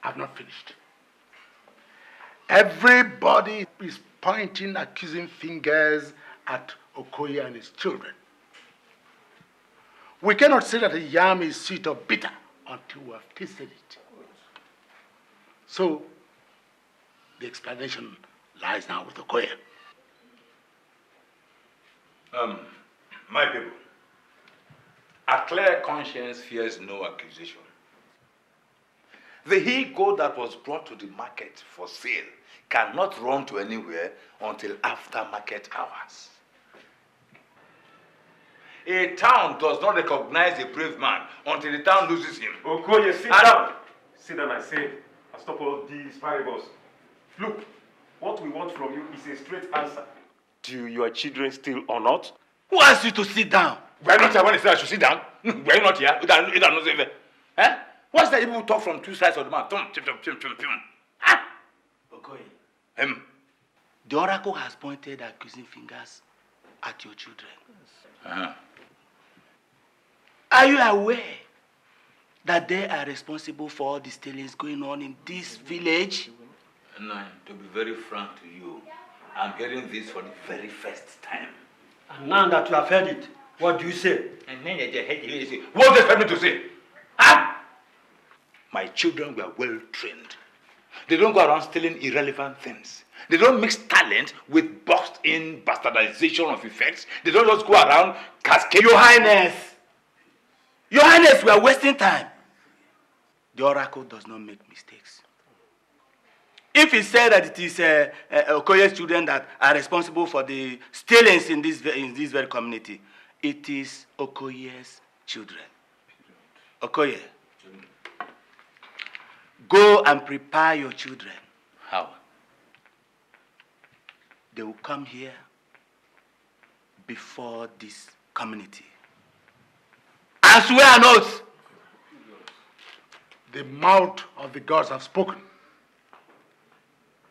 I've not finished. Everybody is pointing accusing fingers at Okoye and his children. We cannot say that a yam is sweet or bitter until we have tasted it. So, the explanation lies now with Okoye. My people, a clear conscience fears no accusation. The he-goat that was brought to the market for sale cannot run to anywhere until after market hours. A town does not recognize a brave man until the town loses him. Okoye, sit down. Sit down, I say, and stop all these parables. Look, what we want from you is a straight answer. Do your children still or not? Who asked you to sit down? Were you not here when he said I should sit down? Were you not here? What's that people talk from two sides of the mouth? Okoye, the oracle has pointed accusing fingers at your children. Are you aware that they are responsible for all the stealings going on in this village? No, to be very frank to you, I'm hearing this for the very first time. And now that you have heard it, what do you say? And then what do you expect me to say? Huh? My children were well trained. They don't go around stealing irrelevant things. They don't mix talent with boxed-in bastardization of effects. They don't just go around cascading. Your Highness! Your Highness, we are wasting time. The oracle does not make mistakes. If it said that it is Okoye's children that are responsible for the stealings in this very community, it is Okoye's children. Okoye, go and prepare your children. How? They will come here before this community. I swear an oath. The mouth of the gods have spoken.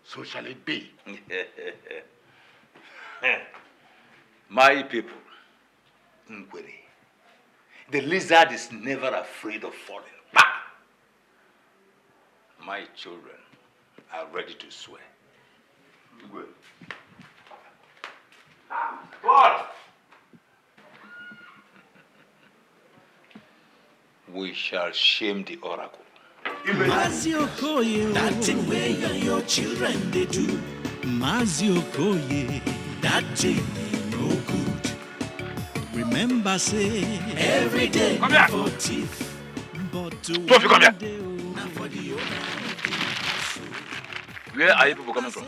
So shall it be. My people, Nkwere, the lizard is never afraid of falling. Bah! My children are ready to swear. Good. God! We shall shame the oracle. Mazio Koye, That's in where your children they do. Mazio Koye, That thing no good. remember say, Every day Come here. for teeth. but to Don't you come here. one day, Now for the owner of the house. Where are you people coming from?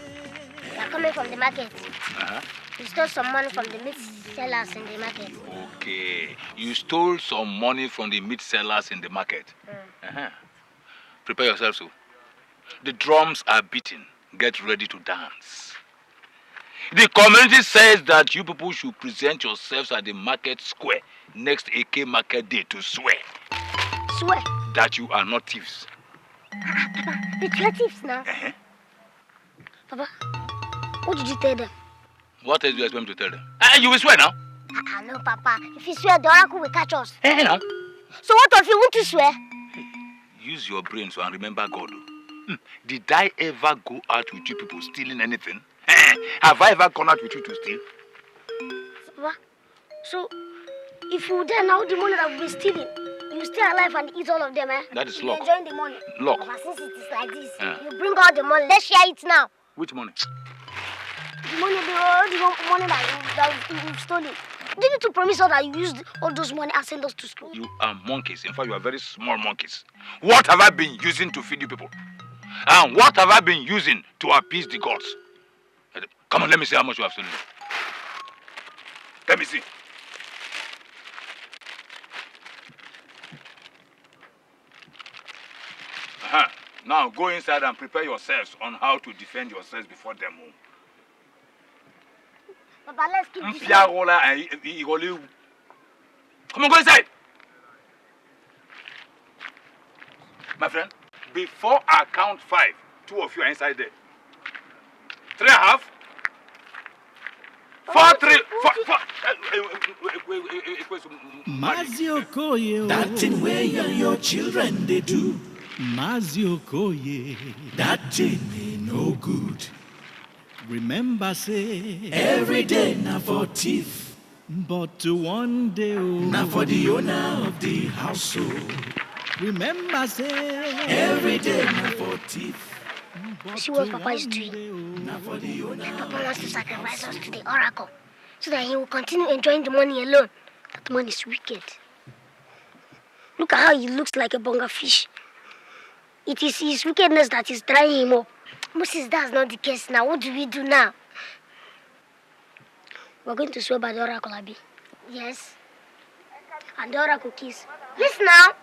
We are coming from the market. Uh-huh. We stole some money from the meat sellers in the market. Okay. You stole some money from the meat sellers in the market. Uh-huh. Prepare yourselves, so. The drums are beating. Get ready to dance. The community says that you people should present yourselves at the market square next AK market day to swear Swear. that you are not thieves. Papa, the thieves now. Uh-huh. Papa, what did you tell them? What else do you expect me to tell them? You will swear now. No, Papa. If you swear, the oracle will catch us. Now. So what if you want to swear? Use your brains and remember God. Did I ever go out with you people stealing anything? Have I ever gone out with you to steal? Papa, so if you die now, the money that we'll be stealing, you stay alive and eat all of them, eh? That is You luck. enjoying the money. Luck. Papa, since it is like this, Yeah. you bring all the money. Let's share it now. Which money? The money that you've stolen. Didn't you promise us that you used all those money and send us to school? You are monkeys. In fact, you are very small monkeys. What have I been using to feed you people? And what have I been using to appease the gods? Come on, let me see how much you have stolen. Let me see. Now go inside and prepare yourselves on how to defend yourselves before them. Papa, let's keep this. Come on, go inside. My friend, before I count 5, 2 of you are inside there. 3 and a half. 4, 3, 4. Mazio Koye, That thing where your children they do. Mazio Koye, That thing ain't no good. remember say, Every day now for teeth. but to one day, Now for the owner of the household. remember say, Every day now for teeth. but See what to Papa is one doing. day, Now for the owner. Papa wants to sacrifice us to the oracle so that he will continue enjoying the money alone. That money is wicked. Look at how he looks like a bonga fish. It is his wickedness that is drying him up. Moses, that's not the case now. What do we do now? We're going to swear by the oracle, Abi. Yes. And the oracle kiss. Yes, now.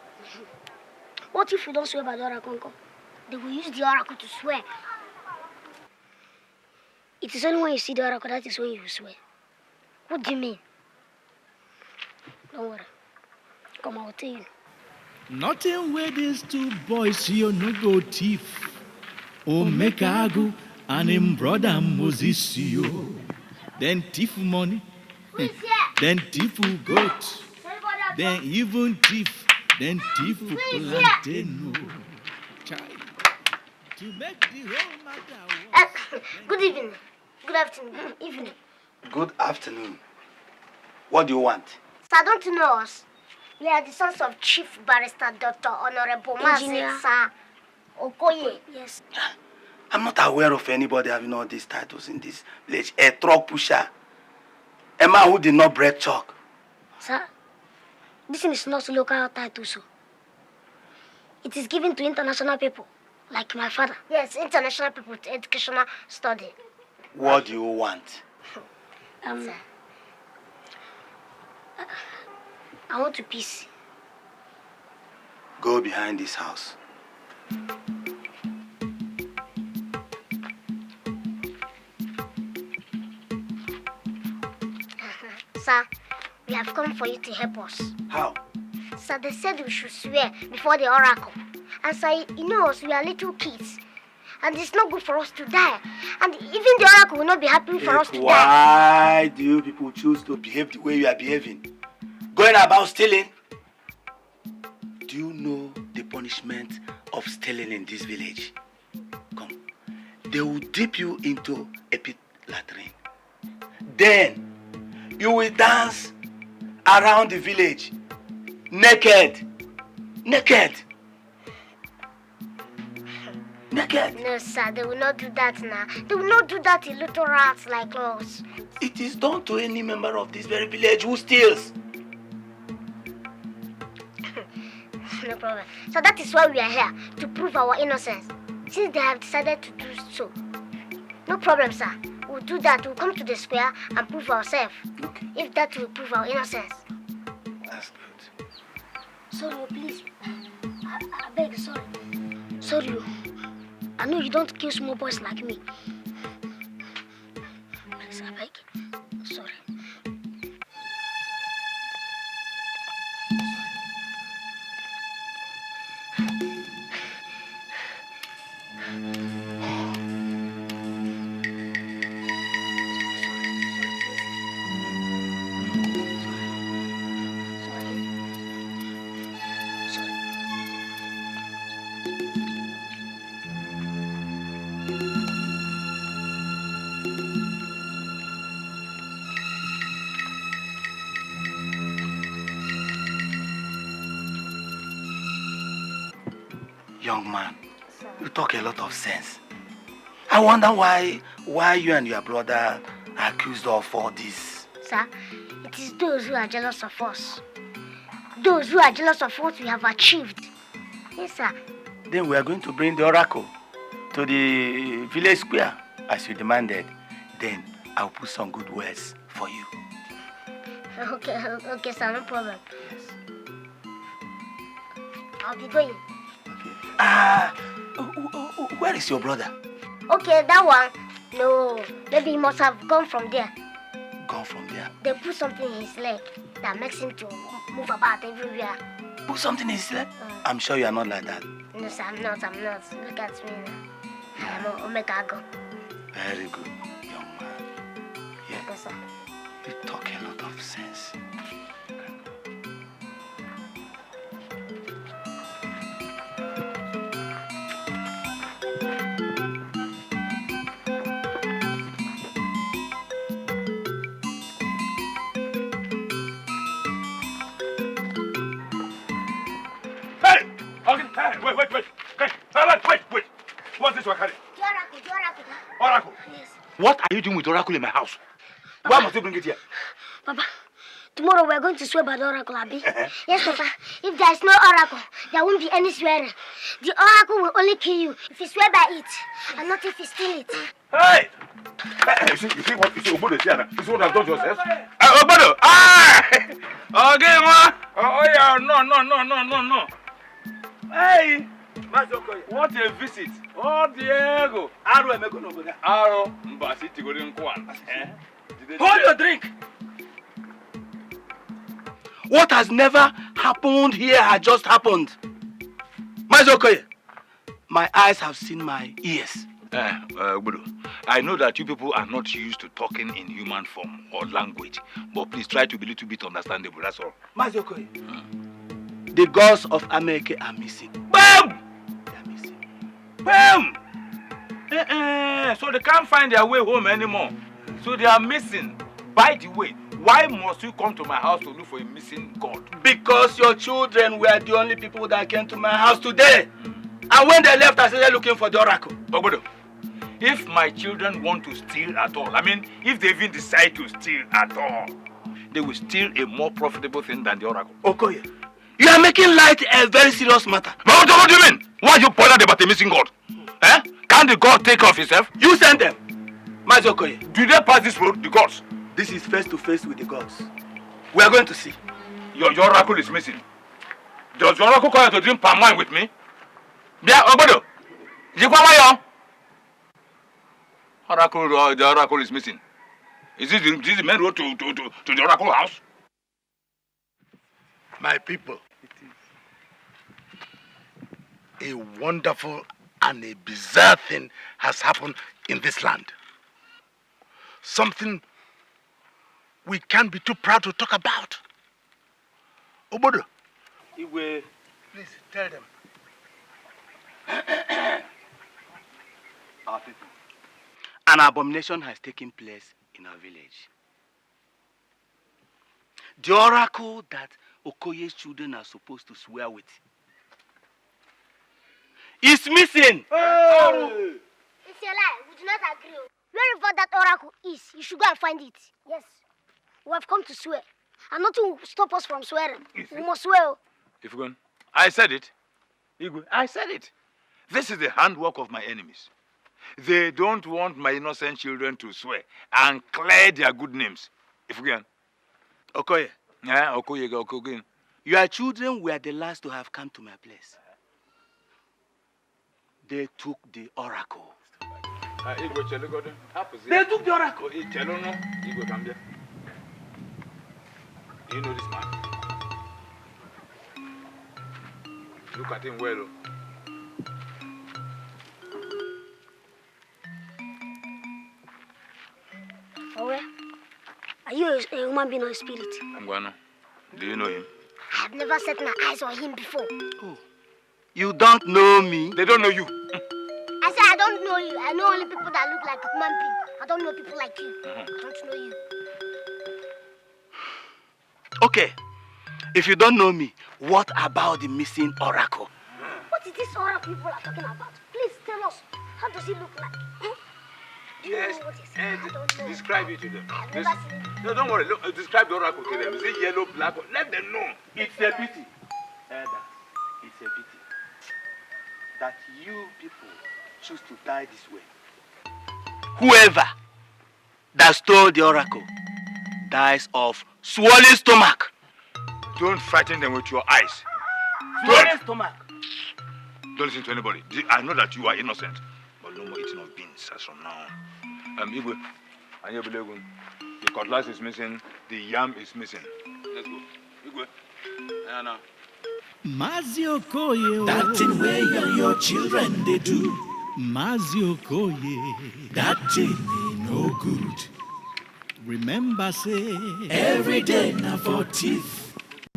What if we don't swear by the oracle, Uncle? They will use the oracle to swear. It is only when you see the oracle that is when you swear. What do you mean? Don't worry. Come, I will tell you. nothing where these 2 boys here no go thief. O make agu and him brother Moses yo. Then thief money, then thief goat, then even thief, then thief plantain. No. Child. To make the whole matter worse. Good evening. Good afternoon. Good evening. Good afternoon. What do you want? Sir, don't you know us? We are the sons of Chief Barrister Dr. Honorable Engineer. Sir. Okoye. Yes. I'm not aware of anybody having all these titles in this village. A truck pusher. A man who did not break chalk. Sir, this is not local title, so. It is given to international people, like my father. Yes, international people to educational study. What do you want? Sir, I want to peace. Go behind this house. Sir, we have come for you to help us. How? Sir, they said we should swear before the oracle. And sir, you know us, we are little kids. And it's not good for us to die. And even the oracle will not be happy for us to die. Why do you people choose to behave the way you are behaving? Going about stealing? Do you know the punishment of stealing in this village? Come. They will dip you into a pit latrine. Then you will dance around the village naked. Naked. Naked. No, sir, they will not do that now. They will not do that to little rats like us. It is done to any member of this very village who steals. No problem. So that is why we are here, to prove our innocence. Since they have decided to do so. No problem, sir. We'll do that. We'll come to the square and prove ourselves. Okay. If that will prove our innocence. That's good. Sorry, please. I beg, sorry. Sorry. I know you don't kill small boys like me. Please, I beg. Sorry. Young man, you talk a lot of sense. I wonder why you and your brother are accused of all this. Sir, it is those who are jealous of us. Those who are jealous of what we have achieved. Yes, sir. Then we are going to bring the oracle to the village square as you demanded. Then I'll put some good words for you. Okay, sir, no problem. Yes. I'll be going. Where is your brother? Okay, that one. No, maybe he must have gone from there. Gone from there? They put something in his leg that makes him to move about everywhere. Put something in his leg? I'm sure you are not like that. No, sir, I'm not. Look at me now. I am Omega. Very good, young man. Yeah. Yes, sir. You talk a lot of sense. Wait. What's this one carrying? The oracle. Oracle? Yes. What are you doing with oracle in my house? Why must you bring it here? Papa, tomorrow we're going to swear by the oracle, Abi. Yes, Papa. If there is no oracle, there won't be any swearing. The oracle will only kill you if you swear by it, and not if you steal it. Hey! You see what Obodo is here? You see what I've done to yourself? Obodo! Ah! Okay, ma! Oh, yeah, no. Hey! What a visit! Oh, Diego! Aro, Mbasi Tigori Nkwan. Hold your drink! What has never happened here has just happened. Mazokoye, my eyes have seen my ears. Obodo, I know that you people are not used to talking in human form or language, but please try to be a little bit understandable, that's all. Mazokoye, the gods of America are missing. BAM! They are missing. BAM! So they can't find their way home anymore. So they are missing. By the way, why must you come to my house to look for a missing god? Because your children were the only people that came to my house today. And when they left, I started looking for the oracle. Obodo, if my children want to steal at all, I mean, if they even decide to steal at all, they will steal a more profitable thing than the oracle. Okoye, you are making light a very serious matter. But what do you mean? Why are you bothered about a missing god? Eh? Can't the god take care of himself? You send them. Mazi Okoye. Do they pass this road, the gods? This is face to face with the gods. We are going to see. Your oracle is missing. Does your oracle call you to drink palm wine with me? Yeah, Obodo. Oracle, the oracle is missing. Is this the main road to the oracle house? My people, a wonderful and a bizarre thing has happened in this land. Something we can't be too proud to talk about. Obodo, Igwe, please tell them. our people. An abomination has taken place in our village. The oracle that Okoye's children are supposed to swear with is missing. Hey! It's a lie. We do not agree. Wherever that oracle is, you should go and find it. Yes. We have come to swear. And nothing will stop us from swearing. We must swear. If you're going, I said it. Igwe, I said it. This is the handwork of my enemies. They don't want my innocent children to swear and clear their good names. If you can. Okoye. Yeah, Okoye. Your children were the last to have come to my place. They took the oracle. They took the oracle. You know this man? Look at him well. Owe, are you a human being or a spirit? I'm gonna. Do you know him? I have never set my eyes on him before. Oh. You don't know me? They don't know you. I said I don't know you. I know only people that look like a human being. I don't know people like you. I don't know you. Okay. If you don't know me, what about the missing oracle? What is this oracle people are talking about? Please tell us. How does it look like? Do you know what it is? I don't know. Describe it to them. I've never seen it. No, don't worry. Look, describe the oracle to them. Is it yellow, black? Let them know. It's a pity. Elder, it's a pity that you people choose to die this way. Whoever that stole the oracle dies of swollen stomach. Don't frighten them with your eyes. Swollen stomach. Don't listen to anybody. I know that you are innocent, but no more eating of beans as from now on. Igwe, the cutlass is missing, the yam is missing. Let's go. Igwe. Now. Mazi Okoye, That thing where you and your children they do. Mazi Okoye, That thing ain't no good. remember say, Every day now for teeth.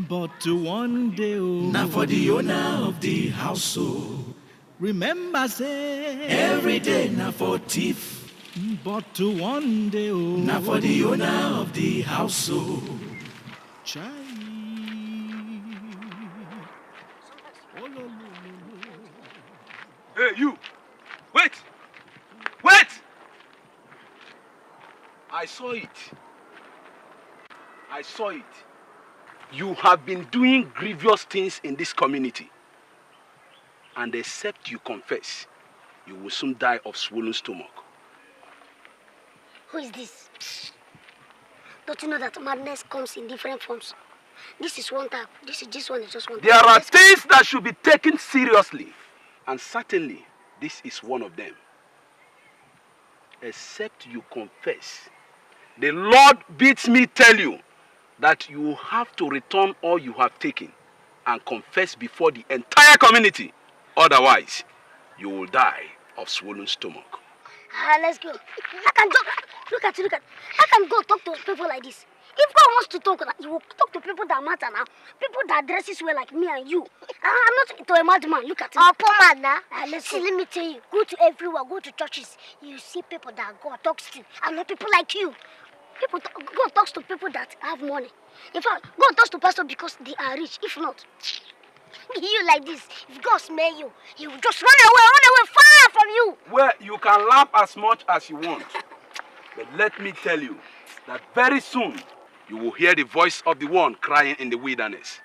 but to one day, oh, Now for the owner of the household. remember say, Every day now for teeth. but to one day, oh, Now for the owner of the household. Chai. Oh, lo, lo, lo, lo. Hey, you! Wait! Wait! I saw it. I saw it. You have been doing grievous things in this community. And except you confess, you will soon die of swollen stomach. Who is this? Don't you know that madness comes in different forms? This is one type. This one is just one type. There are things that should be taken seriously. And certainly, this is one of them. Except you confess. The Lord bids me tell you that you have to return all you have taken and confess before the entire community. Otherwise, you will die of swollen stomach. Let's go. I can go. Look at. I can go talk to people like this. If God wants to talk, he will talk to people that matter now. People that dresses well like me and you. I'm not to a madman. Look at him. Oh, poor man now. Let me tell you. Go to everywhere. Go to churches. You see people that God talks to. And not people like you. God talks to people that have money. In fact, God talks to pastors because they are rich. If not, You like this, if God smell you, he will just run away far from you. Well, you can laugh as much as you want. But let me tell you that very soon you will hear the voice of the one crying in the wilderness.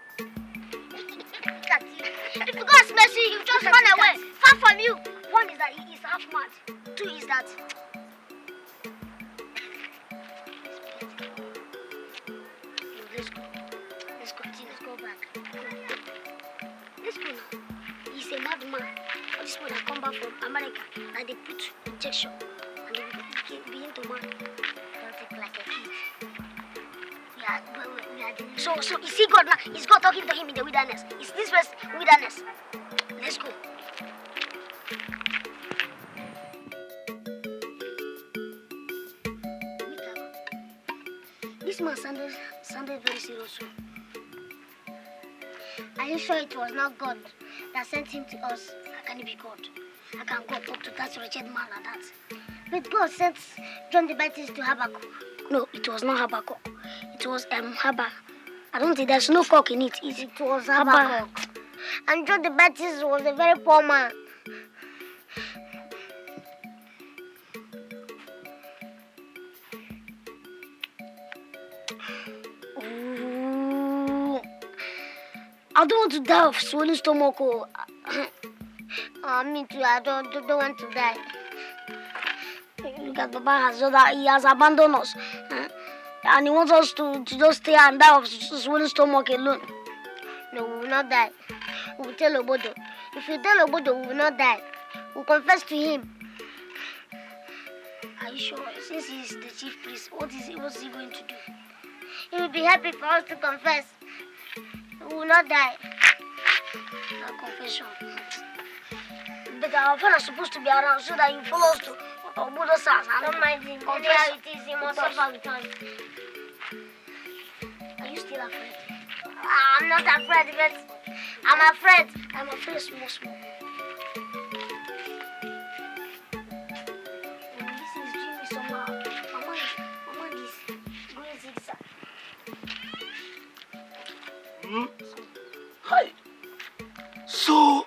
If God smells you, he will just run away far from you. One is that he is half mad. Two is that... Let's go. Let's continue. Let's go back. Let's go now. He's a madman. This one that come back from America and they put injection and they begin to man. Don't think like a kid. So is he God now? Is God talking to him in the wilderness? Is this place wilderness? Let's go. This man sounded very serious. Are you sure it was not God that sent him to us? How can it be God? I can go talk to that wretched man like that. But God sent John the Baptist to Habakkuk. No, it was not Habakkuk. It was Haba. I don't think there's no cock in it. It was Habakkuk. And John the Baptist was a very poor man. I don't want to die of swollen stomach. Me too. I don't want to die. Look at Baba he has abandoned us. And he wants us to just stay and die of swollen stomach alone. No, we will not die. We will tell Obodo. If you tell Obodo, we will not die. We will confess to him. Are you sure? Since he is the chief priest, what's he going to do? He will be happy for us to confess. We will not die. No confession. But our friend is supposed to be around so that you follow us to Obodo's house. I don't mind him. Confess. It is. He must suffer with us. Are you still afraid? I'm not afraid, but I'm afraid. I'm afraid small. This is doing me somehow. Mama is going zigzag. Hi. So,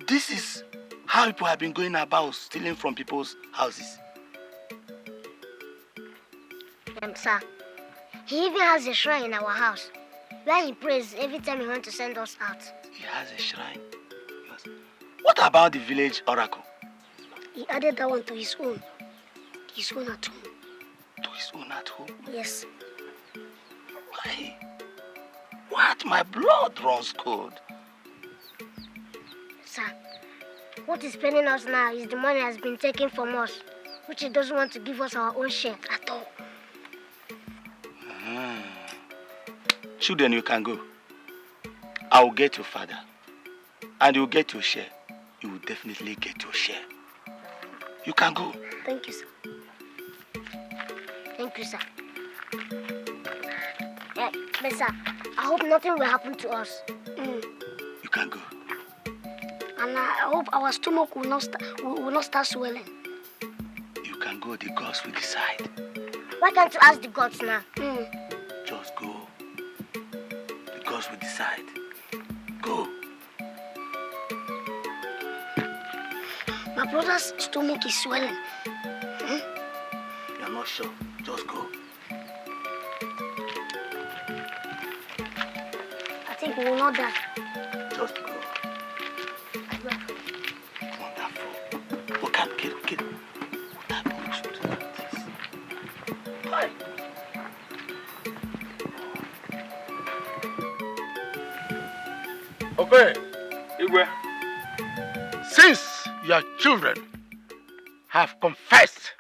this is how people have been going about stealing from people's houses. Sir, he even has a shrine in our house where he prays every time he wants to send us out. He has a shrine? Yes. What about the village oracle? He added that one to his own. His own at home. To his own at home? Yes. Why? What? My blood runs cold. Sir, what is paining us now is the money has been taken from us, which he doesn't want to give us our own share at all. Children, you can go. I will get your father. And you will get your share. You will definitely get your share. You can go. Thank you, sir. Thank you, sir. Yeah, but sir, I hope nothing will happen to us. You can go. And I hope our stomach will not start swelling. You can go. The gods will decide. Why can't you ask the gods now? Just go. The gods will decide. Go. My brother's stomach is swelling. You're not sure. Just go. I think we will not die. Just go. Wonderful. Look at get. What happened? We should do this. Hi. Okay. Igwe. Since your children have confessed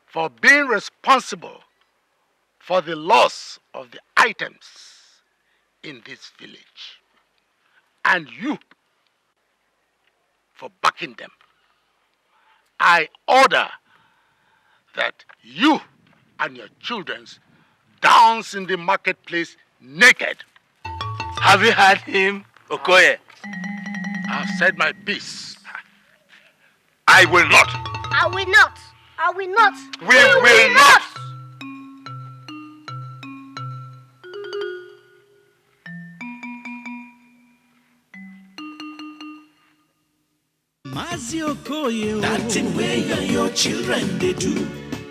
for being responsible for the loss of the items in this village, and you for backing them, I order that you and your children dance in the marketplace naked. Have you heard him, Okoye? I've said my piece. I will not. I will not. I will not. We will not. Mazi Okoye, That thing where you and your children they do.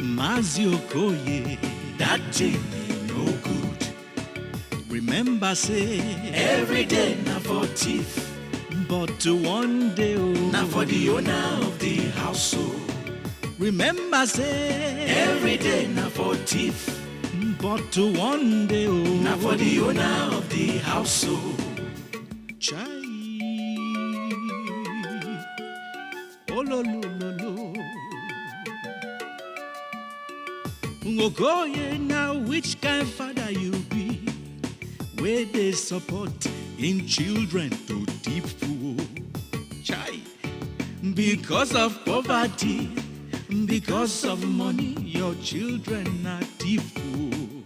Mazi Okoye, That thing no good. remember say, Every day na for thief. but one day, Na for the owner of the household. remember say, Every day na for thief. but one day, Na for the owner of the household. Chai. Oh, lo, lo, lo, lo. Okoye, now which kind father you be? Where they support in children to deep fool. Chai. Because of poverty, because of money, your children are deep fool.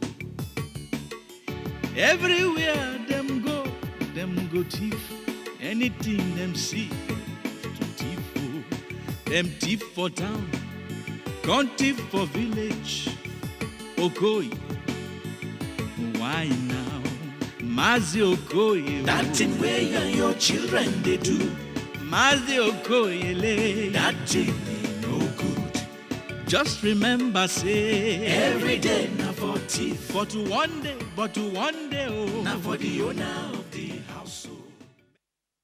Everywhere them go thief. Anything them see to thief fool. Them thief for town, can't thief for village. Okoye, why now? Mazi Okoye, That thing where you and your children they do. Mazi Okoye, le. That thing no good. Just remember say, Every day na for thief. but one day, oh. Na for the owner of